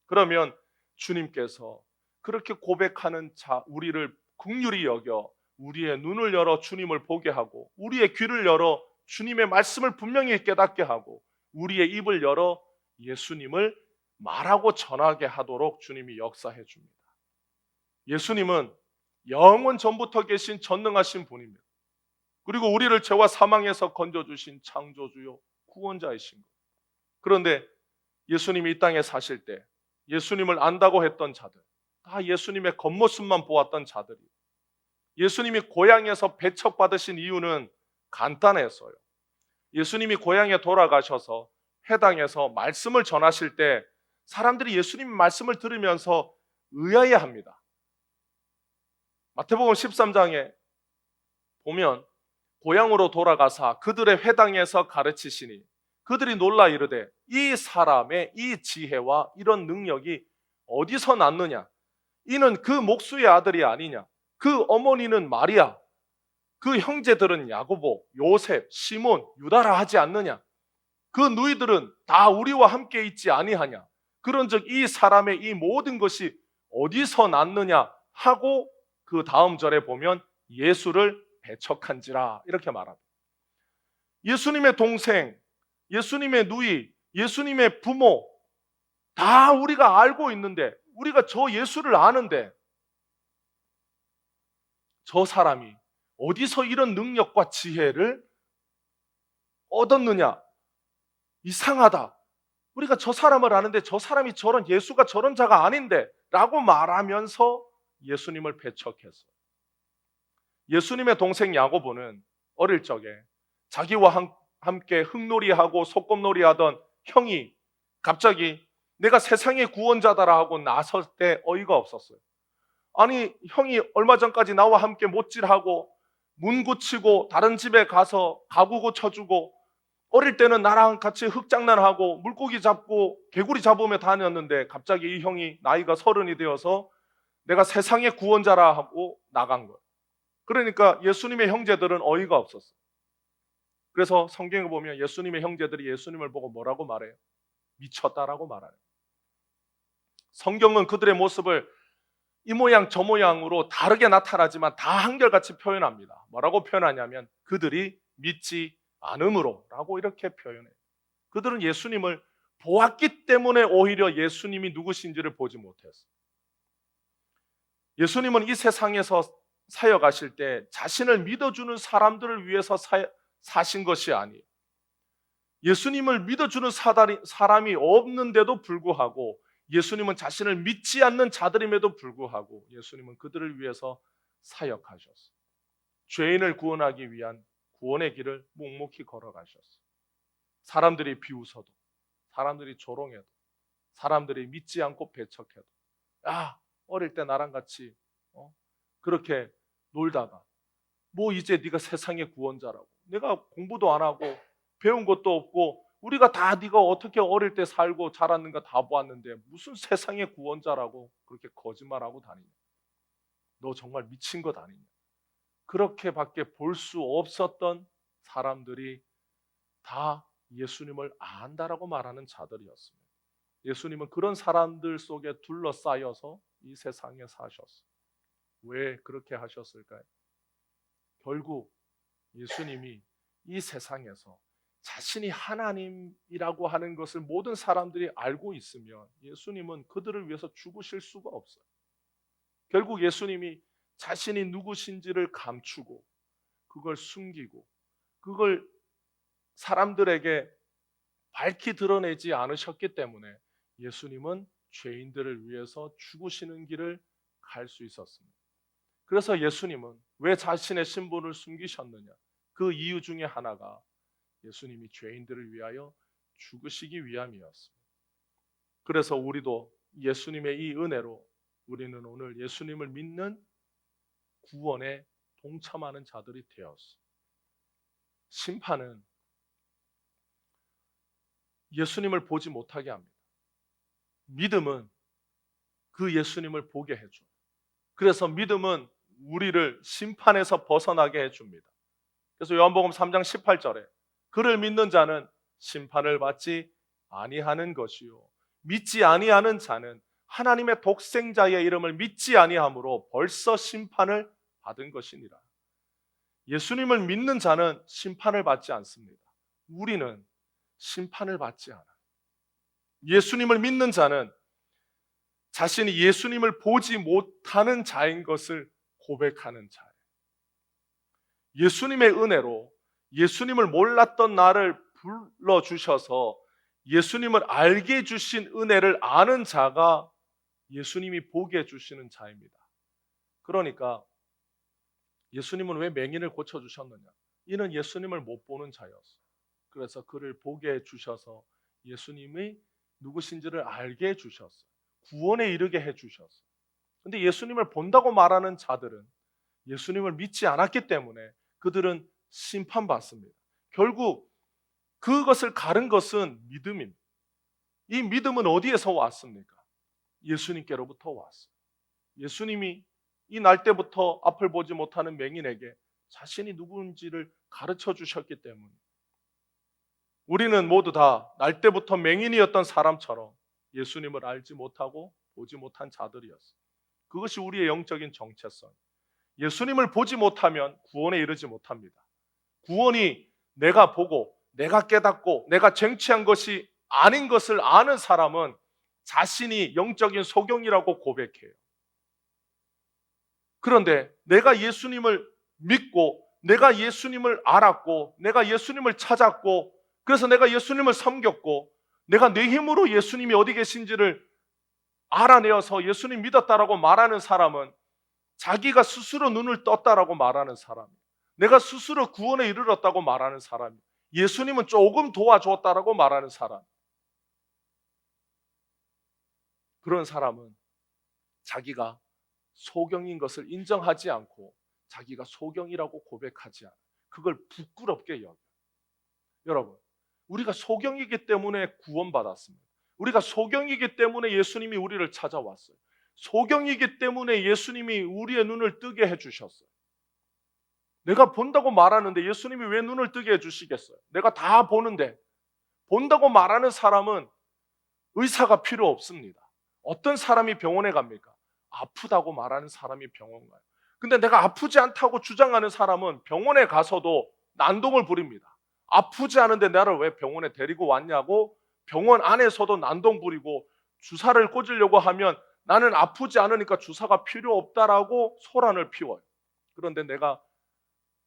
그러면 주님께서 그렇게 고백하는 자 우리를 긍휼히 여겨 우리의 눈을 열어 주님을 보게 하고 우리의 귀를 열어 주님의 말씀을 분명히 깨닫게 하고 우리의 입을 열어 예수님을 말하고 전하게 하도록 주님이 역사해 줍니다. 예수님은 영원 전부터 계신 전능하신 분입니다. 그리고 우리를 죄와 사망에서 건져주신 창조주요 구원자이신 것. 그런데 예수님이 이 땅에 사실 때 예수님을 안다고 했던 자들, 다 예수님의 겉모습만 보았던 자들이 예수님이 고향에서 배척받으신 이유는 간단했어요. 예수님이 고향에 돌아가셔서 회당에서 말씀을 전하실 때 사람들이 예수님의 말씀을 들으면서 의아해합니다. 마태복음 13장에 보면 고향으로 돌아가사 그들의 회당에서 가르치시니 그들이 놀라 이르되 이 사람의 이 지혜와 이런 능력이 어디서 났느냐? 이는 그 목수의 아들이 아니냐? 그 어머니는 마리아, 그 형제들은 야고보, 요셉, 시몬, 유다라 하지 않느냐? 그 누이들은 다 우리와 함께 있지 아니하냐? 그런즉 이 사람의 이 모든 것이 어디서 났느냐 하고 그 다음 절에 보면 예수를 배척한지라 이렇게 말합니다. 예수님의 동생, 예수님의 누이, 예수님의 부모 다 우리가 알고 있는데 우리가 저 예수를 아는데 저 사람이 어디서 이런 능력과 지혜를 얻었느냐? 이상하다. 우리가 저 사람을 아는데 저 사람이 저런 예수가 저런 자가 아닌데 라고 말하면서 예수님을 배척했어요. 예수님의 동생 야고보는 어릴 적에 자기와 함께 흙놀이하고 소꿉놀이하던 형이 갑자기 내가 세상의 구원자다라 하고 나설 때 어이가 없었어요. 아니, 형이 얼마 전까지 나와 함께 못질하고 문 고치고 다른 집에 가서 가구 고쳐주고 어릴 때는 나랑 같이 흙장난하고 물고기 잡고 개구리 잡으며 다녔는데 갑자기 이 형이 나이가 30이 되어서 내가 세상의 구원자라 하고 나간 거예요. 그러니까 예수님의 형제들은 어이가 없었어요. 그래서 성경에 보면 예수님의 형제들이 예수님을 보고 뭐라고 말해요? 미쳤다라고 말해요. 성경은 그들의 모습을 이 모양 저 모양으로 다르게 나타나지만 다 한결같이 표현합니다. 뭐라고 표현하냐면 그들이 믿지 않음으로 라고 이렇게 표현해요. 그들은 예수님을 보았기 때문에 오히려 예수님이 누구신지를 보지 못했어요. 예수님은 이 세상에서 사역하실 때 자신을 믿어주는 사람들을 위해서 사신 것이 아니에요. 예수님을 믿어주는 사람이 없는데도 불구하고 예수님은 자신을 믿지 않는 자들임에도 불구하고 예수님은 그들을 위해서 사역하셨어요. 죄인을 구원하기 위한 구원의 길을 묵묵히 걸어가셨어요. 사람들이 비웃어도, 사람들이 조롱해도, 사람들이 믿지 않고 배척해도, 야, 어릴 때 나랑 같이 그렇게 놀다가 뭐 이제 네가 세상의 구원자라고, 내가 공부도 안 하고 배운 것도 없고 우리가 다 네가 어떻게 어릴 때 살고 자랐는가 다 보았는데 무슨 세상의 구원자라고 그렇게 거짓말하고 다니냐, 너 정말 미친 것 아니냐, 그렇게밖에 볼 수 없었던 사람들이 다 예수님을 안다라고 말하는 자들이었습니다. 예수님은 그런 사람들 속에 둘러싸여서 이 세상에 사셨어요. 왜 그렇게 하셨을까요? 결국 예수님이 이 세상에서 자신이 하나님이라고 하는 것을 모든 사람들이 알고 있으면 예수님은 그들을 위해서 죽으실 수가 없어요. 결국 예수님이 자신이 누구신지를 감추고 그걸 숨기고 그걸 사람들에게 밝히 드러내지 않으셨기 때문에 예수님은 죄인들을 위해서 죽으시는 길을 갈 수 있었습니다. 그래서 예수님은 왜 자신의 신분을 숨기셨느냐? 그 이유 중에 하나가 예수님이 죄인들을 위하여 죽으시기 위함이었습니다. 그래서 우리도 예수님의 이 은혜로 우리는 오늘 예수님을 믿는 구원에 동참하는 자들이 되었어요. 심판은 예수님을 보지 못하게 합니다. 믿음은 그 예수님을 보게 해줘요. 그래서 믿음은 우리를 심판에서 벗어나게 해줍니다. 그래서 요한복음 3장 18절에 그를 믿는 자는 심판을 받지 아니하는 것이요 믿지 아니하는 자는 하나님의 독생자의 이름을 믿지 아니함으로 벌써 심판을 받은 것이니라. 예수님을 믿는 자는 심판을 받지 않습니다. 우리는 심판을 받지 않아요. 예수님을 믿는 자는 자신이 예수님을 보지 못하는 자인 것을 고백하는 자예요. 예수님의 은혜로 예수님을 몰랐던 나를 불러주셔서 예수님을 알게 해주신 은혜를 아는 자가 예수님이 보게 해주시는 자입니다. 그러니까 예수님은 왜 맹인을 고쳐주셨느냐? 이는 예수님을 못 보는 자였어요. 그래서 그를 보게 해주셔서 예수님이 누구신지를 알게 해주셨어요. 구원에 이르게 해주셨어요. 근데 예수님을 본다고 말하는 자들은 예수님을 믿지 않았기 때문에 그들은 심판받습니다. 결국 그것을 가른 것은 믿음입니다. 이 믿음은 어디에서 왔습니까? 예수님께로부터 왔어요. 예수님이 이 날 때부터 앞을 보지 못하는 맹인에게 자신이 누구인지를 가르쳐 주셨기 때문에 우리는 모두 다 날 때부터 맹인이었던 사람처럼 예수님을 알지 못하고 보지 못한 자들이었어요. 그것이 우리의 영적인 정체성. 예수님을 보지 못하면 구원에 이르지 못합니다. 구원이 내가 보고 내가 깨닫고 내가 쟁취한 것이 아닌 것을 아는 사람은 자신이 영적인 소경이라고 고백해요. 그런데 내가 예수님을 믿고 내가 예수님을 알았고 내가 예수님을 찾았고 그래서 내가 예수님을 섬겼고 내가 내 힘으로 예수님이 어디 계신지를 알아내어서 예수님 믿었다라고 말하는 사람은 자기가 스스로 눈을 떴다라고 말하는 사람, 내가 스스로 구원에 이르렀다고 말하는 사람, 예수님은 조금 도와줬다라고 말하는 사람, 그런 사람은 자기가 소경인 것을 인정하지 않고 자기가 소경이라고 고백하지 않아. 그걸 부끄럽게 여겨. 여러분, 우리가 소경이기 때문에 구원받았습니다. 우리가 소경이기 때문에 예수님이 우리를 찾아왔어요. 소경이기 때문에 예수님이 우리의 눈을 뜨게 해주셨어요. 내가 본다고 말하는데 예수님이 왜 눈을 뜨게 해주시겠어요? 내가 다 보는데. 본다고 말하는 사람은 의사가 필요 없습니다. 어떤 사람이 병원에 갑니까? 아프다고 말하는 사람이 병원 가요. 근데 내가 아프지 않다고 주장하는 사람은 병원에 가서도 난동을 부립니다. 아프지 않은데 나를 왜 병원에 데리고 왔냐고 병원 안에서도 난동 부리고, 주사를 꽂으려고 하면 나는 아프지 않으니까 주사가 필요 없다라고 소란을 피워요. 그런데 내가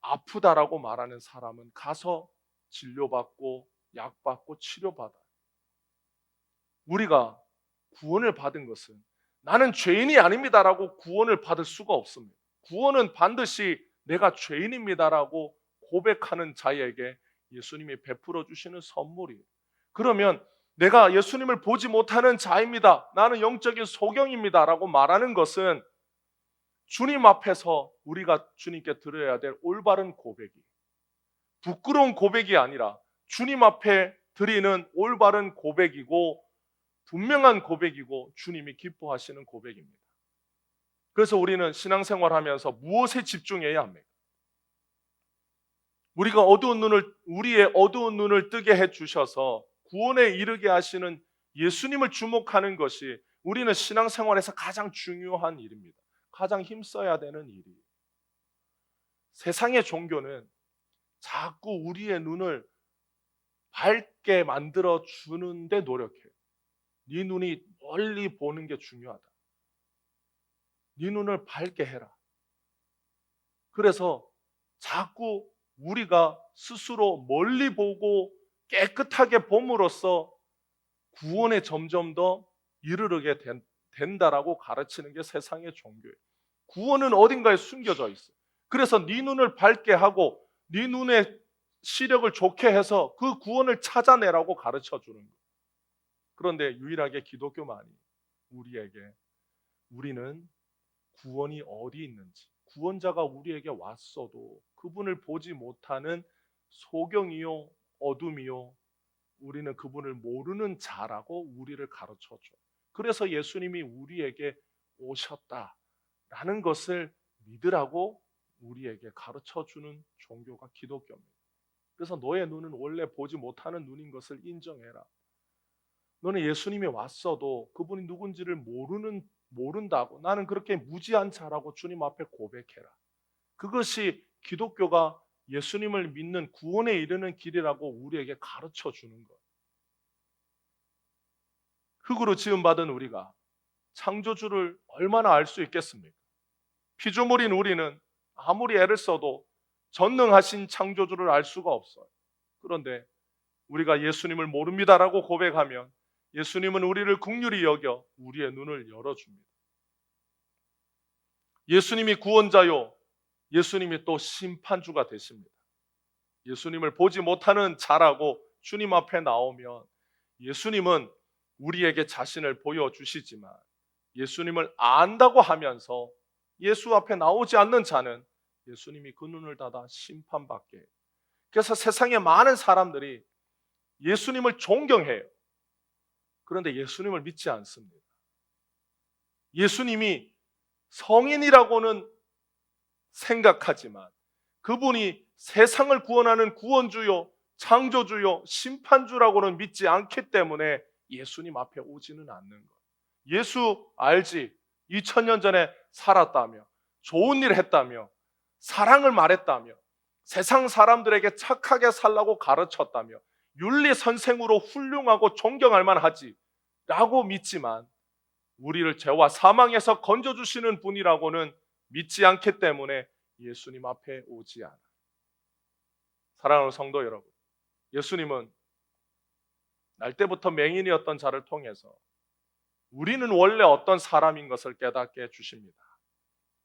아프다라고 말하는 사람은 가서 진료받고 약받고 치료받아요. 우리가 구원을 받은 것은 나는 죄인이 아닙니다라고 구원을 받을 수가 없습니다. 구원은 반드시 내가 죄인입니다라고 고백하는 자에게 예수님이 베풀어 주시는 선물이에요. 그러면 내가 예수님을 보지 못하는 자입니다, 나는 영적인 소경입니다라고 말하는 것은 주님 앞에서 우리가 주님께 드려야 될 올바른 고백이, 부끄러운 고백이 아니라 주님 앞에 드리는 올바른 고백이고 분명한 고백이고 주님이 기뻐하시는 고백입니다. 그래서 우리는 신앙생활하면서 무엇에 집중해야 합니까? 우리의 어두운 눈을 뜨게 해주셔서 구원에 이르게 하시는 예수님을 주목하는 것이 우리는 신앙생활에서 가장 중요한 일입니다. 가장 힘써야 되는 일이에요. 세상의 종교는 자꾸 우리의 눈을 밝게 만들어 주는데 노력해요. 네 눈이 멀리 보는 게 중요하다. 네 눈을 밝게 해라. 그래서 자꾸 우리가 스스로 멀리 보고 깨끗하게 봄으로써 구원에 점점 더 이르게 된다라고 가르치는 게 세상의 종교예요. 구원은 어딘가에 숨겨져 있어요. 그래서 네 눈을 밝게 하고 네 눈의 시력을 좋게 해서 그 구원을 찾아내라고 가르쳐 주는 거예요. 그런데 유일하게 기독교만이 우리는 구원이 어디 있는지, 구원자가 우리에게 왔어도 그분을 보지 못하는 소경이요 어둠이요, 우리는 그분을 모르는 자라고 우리를 가르쳐줘. 그래서 예수님이 우리에게 오셨다라는 것을 믿으라고 우리에게 가르쳐주는 종교가 기독교입니다. 그래서 너의 눈은 원래 보지 못하는 눈인 것을 인정해라. 너는 예수님이 왔어도 그분이 누군지를 모른다고, 나는 그렇게 무지한 자라고 주님 앞에 고백해라. 그것이 기독교가 예수님을 믿는 구원에 이르는 길이라고 우리에게 가르쳐 주는 것. 흙으로 지음받은 우리가 창조주를 얼마나 알 수 있겠습니까? 피조물인 우리는 아무리 애를 써도 전능하신 창조주를 알 수가 없어요. 그런데 우리가 예수님을 모릅니다라고 고백하면 예수님은 우리를 긍휼히 여겨 우리의 눈을 열어줍니다. 예수님이 구원자요, 예수님이 또 심판주가 되십니다. 예수님을 보지 못하는 자라고 주님 앞에 나오면 예수님은 우리에게 자신을 보여주시지만, 예수님을 안다고 하면서 예수 앞에 나오지 않는 자는 예수님이 그 눈을 닫아 심판받게 해요. 그래서 세상에 많은 사람들이 예수님을 존경해요. 그런데 예수님을 믿지 않습니다. 예수님이 성인이라고는 생각하지만 그분이 세상을 구원하는 구원주요, 창조주요, 심판주라고는 믿지 않기 때문에 예수님 앞에 오지는 않는 거예요. 예수 알지? 2000년 전에 살았다며, 좋은 일 했다며, 사랑을 말했다며, 세상 사람들에게 착하게 살라고 가르쳤다며, 윤리 선생으로 훌륭하고 존경할 만하지 라고 믿지만 우리를 죄와 사망에서 건져주시는 분이라고는 믿지 않기 때문에 예수님 앞에 오지 않아요. 사랑하는 성도 여러분, 예수님은 날 때부터 맹인이었던 자를 통해서 우리는 원래 어떤 사람인 것을 깨닫게 해주십니다.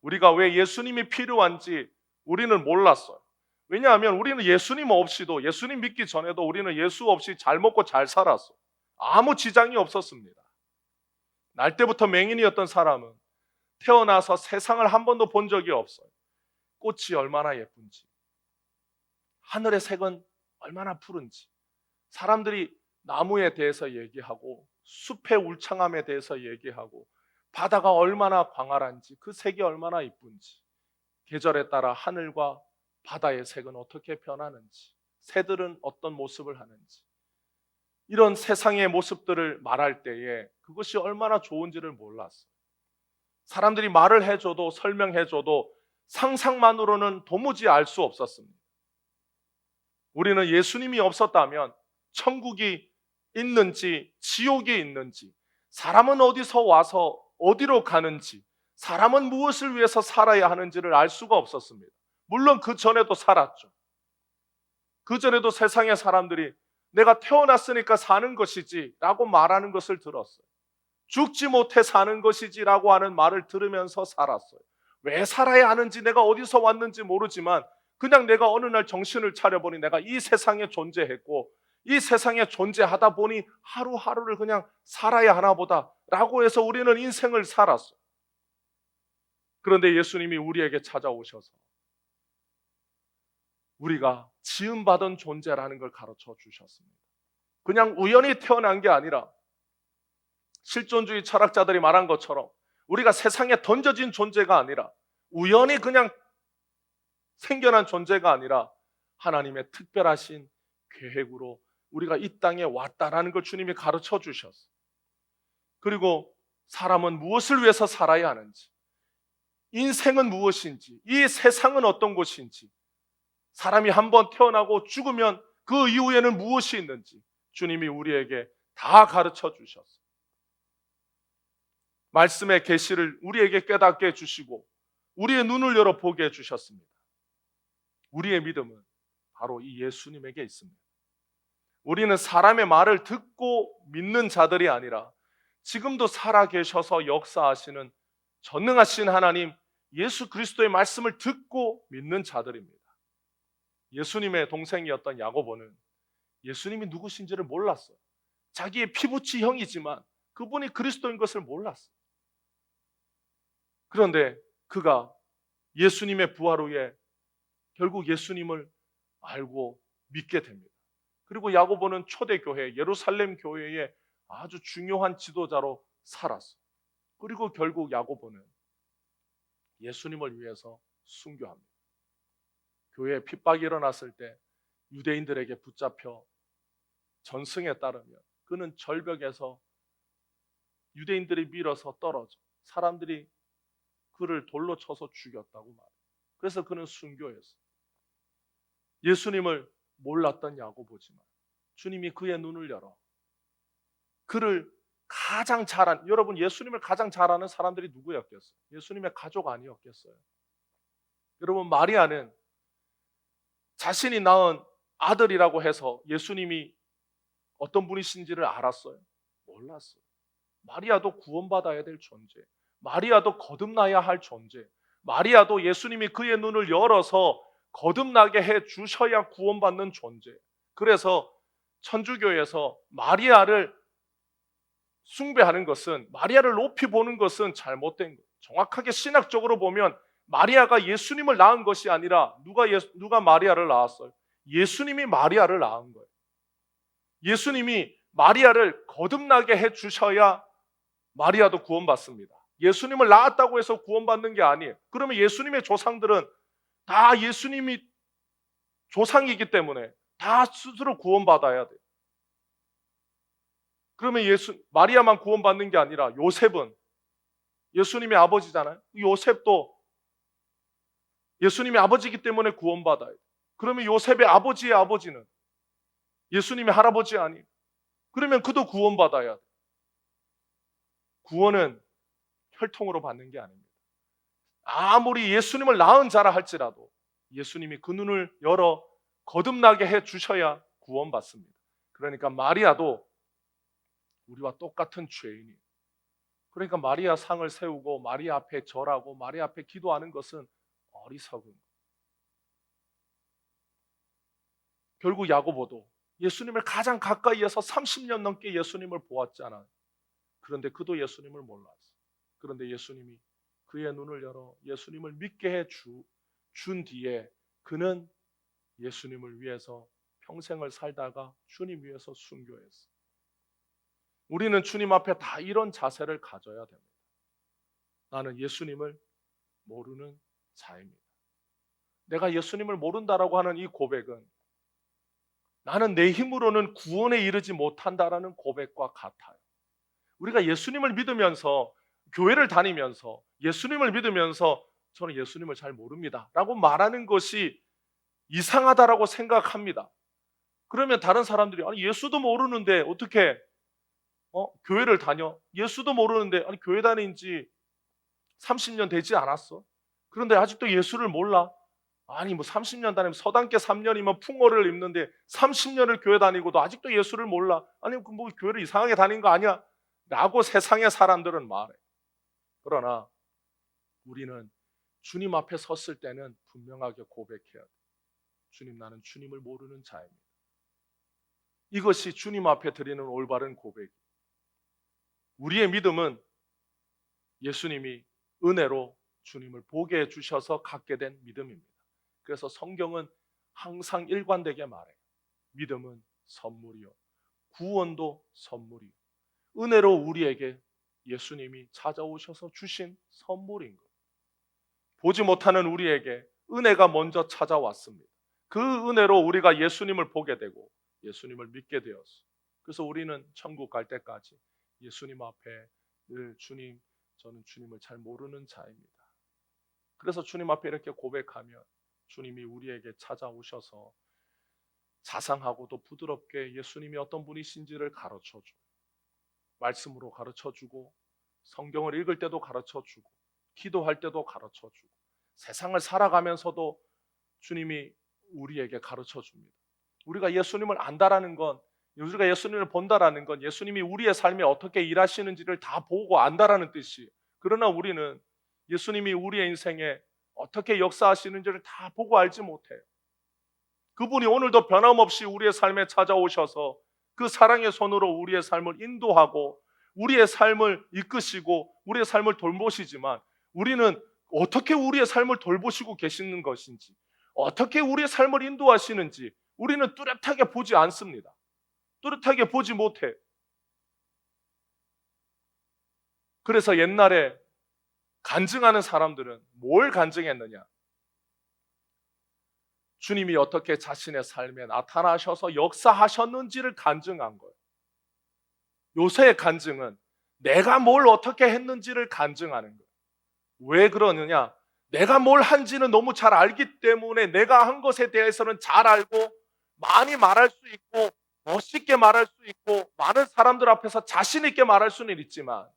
우리가 왜 예수님이 필요한지 우리는 몰랐어요. 왜냐하면 우리는 예수님 없이도, 예수님 믿기 전에도 우리는 예수 없이 잘 먹고 잘 살았어. 아무 지장이 없었습니다. 날 때부터 맹인이었던 사람은 태어나서 세상을 한 번도 본 적이 없어요. 꽃이 얼마나 예쁜지, 하늘의 색은 얼마나 푸른지, 사람들이 나무에 대해서 얘기하고 숲의 울창함에 대해서 얘기하고 바다가 얼마나 광활한지, 그 색이 얼마나 이쁜지, 계절에 따라 하늘과 바다의 색은 어떻게 변하는지, 새들은 어떤 모습을 하는지, 이런 세상의 모습들을 말할 때에 그것이 얼마나 좋은지를 몰랐어요. 사람들이 말을 해줘도 설명해줘도 상상만으로는 도무지 알 수 없었습니다. 우리는 예수님이 없었다면 천국이 있는지 지옥이 있는지, 사람은 어디서 와서 어디로 가는지, 사람은 무엇을 위해서 살아야 하는지를 알 수가 없었습니다. 물론 그 전에도 살았죠. 그 전에도 세상의 사람들이 내가 태어났으니까 사는 것이지 라고 말하는 것을 들었어요. 죽지 못해 사는 것이지 라고 하는 말을 들으면서 살았어요. 왜 살아야 하는지, 내가 어디서 왔는지 모르지만 그냥 내가 어느 날 정신을 차려보니 내가 이 세상에 존재했고 이 세상에 존재하다 보니 하루하루를 그냥 살아야 하나 보다 라고 해서 우리는 인생을 살았어요. 그런데 예수님이 우리에게 찾아오셔서 우리가 지음받은 존재라는 걸 가르쳐 주셨습니다. 그냥 우연히 태어난 게 아니라 실존주의 철학자들이 말한 것처럼 우리가 세상에 던져진 존재가 아니라, 우연히 그냥 생겨난 존재가 아니라 하나님의 특별하신 계획으로 우리가 이 땅에 왔다라는 걸 주님이 가르쳐 주셨어요. 그리고 사람은 무엇을 위해서 살아야 하는지, 인생은 무엇인지, 이 세상은 어떤 곳인지, 사람이 한번 태어나고 죽으면 그 이후에는 무엇이 있는지 주님이 우리에게 다 가르쳐 주셨어요. 말씀의 계시를 우리에게 깨닫게 해주시고 우리의 눈을 열어 보게 해주셨습니다. 우리의 믿음은 바로 이 예수님에게 있습니다. 우리는 사람의 말을 듣고 믿는 자들이 아니라 지금도 살아계셔서 역사하시는 전능하신 하나님 예수 그리스도의 말씀을 듣고 믿는 자들입니다. 예수님의 동생이었던 야고보는 예수님이 누구신지를 몰랐어요. 자기의 피부치 형이지만 그분이 그리스도인 것을 몰랐어요. 그런데 그가 예수님의 부활 후에 결국 예수님을 알고 믿게 됩니다. 그리고 야고보는 초대교회, 예루살렘 교회의 아주 중요한 지도자로 살았어요. 그리고 결국 야고보는 예수님을 위해서 순교합니다. 교회에 핍박이 일어났을 때 유대인들에게 붙잡혀 전승에 따르면 그는 절벽에서 유대인들이 밀어서 떨어져 사람들이 그를 돌로 쳐서 죽였다고 말해요. 그래서 그는 순교했어요. 예수님을 몰랐던 야고보지만 주님이 그의 눈을 열어 그를 가장 여러분, 예수님을 가장 잘 아는 사람들이 누구였겠어요? 예수님의 가족 아니었겠어요? 여러분, 마리아는 자신이 낳은 아들이라고 해서 예수님이 어떤 분이신지를 알았어요? 몰랐어요. 마리아도 구원받아야 될 존재, 마리아도 거듭나야 할 존재, 마리아도 예수님이 그의 눈을 열어서 거듭나게 해 주셔야 구원받는 존재. 그래서 천주교에서 마리아를 숭배하는 것은, 마리아를 높이 보는 것은 잘못된 거예요. 정확하게 신학적으로 보면 마리아가 예수님을 낳은 것이 아니라 누가 마리아를 낳았어요? 예수님이 마리아를 낳은 거예요. 예수님이 마리아를 거듭나게 해 주셔야 마리아도 구원받습니다. 예수님을 낳았다고 해서 구원받는 게 아니에요. 그러면 예수님의 조상들은 다 예수님이 조상이기 때문에 다 스스로 구원받아야 돼요. 그러면 마리아만 구원받는 게 아니라 요셉은 예수님의 아버지잖아요. 요셉도 예수님의 아버지이기 때문에 구원받아요. 그러면 요셉의 아버지의 아버지는 예수님의 할아버지 아니에요. 그러면 그도 구원받아야 돼요. 구원은 혈통으로 받는 게 아닙니다. 아무리 예수님을 낳은 자라 할지라도 예수님이 그 눈을 열어 거듭나게 해 주셔야 구원받습니다. 그러니까 마리아도 우리와 똑같은 죄인이에요. 그러니까 마리아 상을 세우고 마리아 앞에 절하고 마리아 앞에 기도하는 것은 어리석은 거예요. 결국 야고보도 예수님을 가장 가까이에서 30년 넘게 예수님을 보았잖아요. 그런데 그도 예수님을 몰랐어요. 그런데 예수님이 그의 눈을 열어 예수님을 믿게 준 뒤에 그는 예수님을 위해서 평생을 살다가 주님 위해서 순교했어요. 우리는 주님 앞에 다 이런 자세를 가져야 됩니다. 나는 예수님을 모르는 자입니다. 내가 예수님을 모른다라고 하는 이 고백은 나는 내 힘으로는 구원에 이르지 못한다라는 고백과 같아요. 우리가 예수님을 믿으면서 교회를 다니면서 예수님을 믿으면서 저는 예수님을 잘 모릅니다 라고 말하는 것이 이상하다라고 생각합니다. 그러면 다른 사람들이 아니 예수도 모르는데 어떻게 교회를 다녀? 예수도 모르는데 아니 교회 다닌 지 30년 되지 않았어? 그런데 아직도 예수를 몰라? 아니 뭐 30년 다니면 서당계 3년이면 풍어를 입는데 30년을 교회 다니고도 아직도 예수를 몰라? 아니 뭐 교회를 이상하게 다닌 거 아니야? 라고 세상의 사람들은 말해. 그러나 우리는 주님 앞에 섰을 때는 분명하게 고백해야 돼. 주님, 나는 주님을 모르는 자입니다. 이것이 주님 앞에 드리는 올바른 고백이에요. 우리의 믿음은 예수님이 은혜로 주님을 보게 해주셔서 갖게 된 믿음입니다. 그래서 성경은 항상 일관되게 말해요. 믿음은 선물이요, 구원도 선물이요. 은혜로 우리에게 예수님이 찾아오셔서 주신 선물인 거예요. 보지 못하는 우리에게 은혜가 먼저 찾아왔습니다. 그 은혜로 우리가 예수님을 보게 되고 예수님을 믿게 되었어요. 그래서 우리는 천국 갈 때까지 예수님 앞에 늘 주님, 저는 주님을 잘 모르는 자입니다. 그래서 주님 앞에 이렇게 고백하면 주님이 우리에게 찾아오셔서 자상하고도 부드럽게 예수님이 어떤 분이신지를 가르쳐줘요. 말씀으로 가르쳐주고 성경을 읽을 때도 가르쳐주고 기도할 때도 가르쳐주고 세상을 살아가면서도 주님이 우리에게 가르쳐줍니다. 우리가 예수님을 안다라는 건, 우리가 예수님을 본다라는 건 예수님이 우리의 삶에 어떻게 일하시는지를 다 보고 안다라는 뜻이에요. 그러나 우리는 예수님이 우리의 인생에 어떻게 역사하시는지를 다 보고 알지 못해요. 그분이 오늘도 변함없이 우리의 삶에 찾아오셔서 그 사랑의 손으로 우리의 삶을 인도하고 우리의 삶을 이끄시고 우리의 삶을 돌보시지만 우리는 어떻게 우리의 삶을 돌보시고 계시는 것인지, 어떻게 우리의 삶을 인도하시는지 우리는 뚜렷하게 보지 않습니다. 뚜렷하게 보지 못해. 그래서 옛날에 간증하는 사람들은 뭘 간증했느냐? 주님이 어떻게 자신의 삶에 나타나셔서 역사하셨는지를 간증한 거예요. 요새의 간증은 내가 뭘 어떻게 했는지를 간증하는 거예요. 왜 그러느냐? 내가 뭘 한지는 너무 잘 알기 때문에 내가 한 것에 대해서는 잘 알고 많이 말할 수 있고 멋있게 말할 수 있고 많은 사람들 앞에서 자신 있게 말할 수는 있지만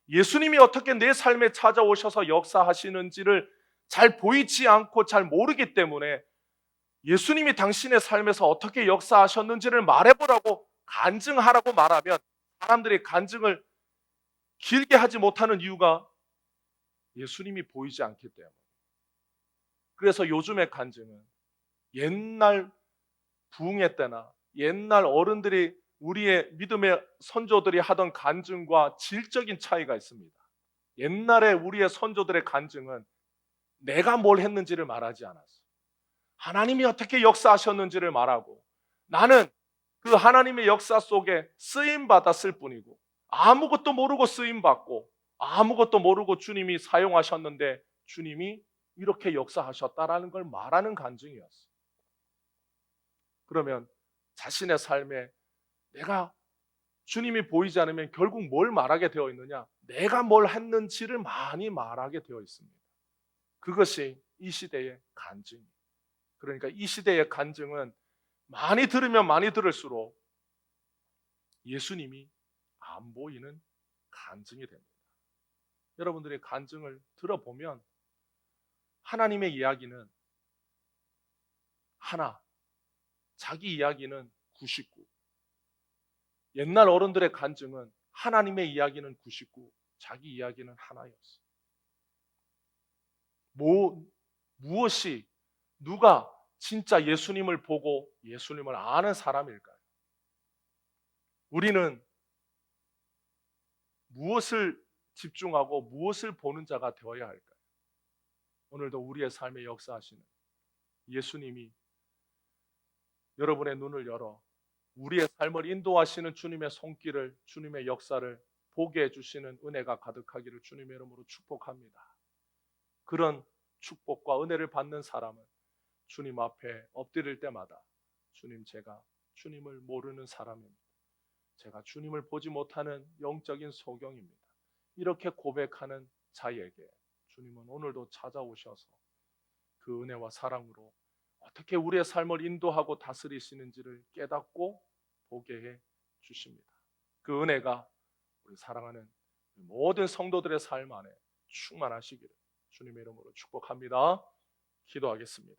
예수님이 어떻게 내 삶에 찾아오셔서 역사하시는지를 잘 보이지 않고 잘 모르기 때문에 예수님이 당신의 삶에서 어떻게 역사하셨는지를 말해보라고 간증하라고 말하면 사람들이 간증을 길게 하지 못하는 이유가 예수님이 보이지 않기 때문에. 그래서 요즘의 간증은 옛날 부흥회 때나 옛날 어른들이 우리의 믿음의 선조들이 하던 간증과 질적인 차이가 있습니다. 옛날에 우리의 선조들의 간증은 내가 뭘 했는지를 말하지 않았어요. 하나님이 어떻게 역사하셨는지를 말하고 나는 그 하나님의 역사 속에 쓰임받았을 뿐이고 아무것도 모르고 쓰임받고 아무것도 모르고 주님이 사용하셨는데 주님이 이렇게 역사하셨다라는 걸 말하는 간증이었어요. 그러면 자신의 삶에 내가 주님이 보이지 않으면 결국 뭘 말하게 되어 있느냐? 내가 뭘 했는지를 많이 말하게 되어 있습니다. 그것이 이 시대의 간증이에요. 그러니까 이 시대의 간증은 많이 들으면 많이 들을수록 예수님이 안 보이는 간증이 됩니다. 여러분들이 간증을 들어보면 하나님의 이야기는 하나, 자기 이야기는 99. 옛날 어른들의 간증은 하나님의 이야기는 99, 자기 이야기는 하나였어. 무엇이 누가 진짜 예수님을 보고 예수님을 아는 사람일까요? 우리는 무엇을 집중하고 무엇을 보는 자가 되어야 할까요? 오늘도 우리의 삶에 역사하시는 예수님이 여러분의 눈을 열어 우리의 삶을 인도하시는 주님의 손길을, 주님의 역사를 보게 해주시는 은혜가 가득하기를 주님의 이름으로 축복합니다. 그런 축복과 은혜를 받는 사람은 주님 앞에 엎드릴 때마다 주님, 제가 주님을 모르는 사람입니다. 제가 주님을 보지 못하는 영적인 소경입니다. 이렇게 고백하는 자에게 주님은 오늘도 찾아오셔서 그 은혜와 사랑으로 어떻게 우리의 삶을 인도하고 다스리시는지를 깨닫고 보게 해 주십니다. 그 은혜가 우리 사랑하는 모든 성도들의 삶 안에 충만하시기를 주님의 이름으로 축복합니다. 기도하겠습니다.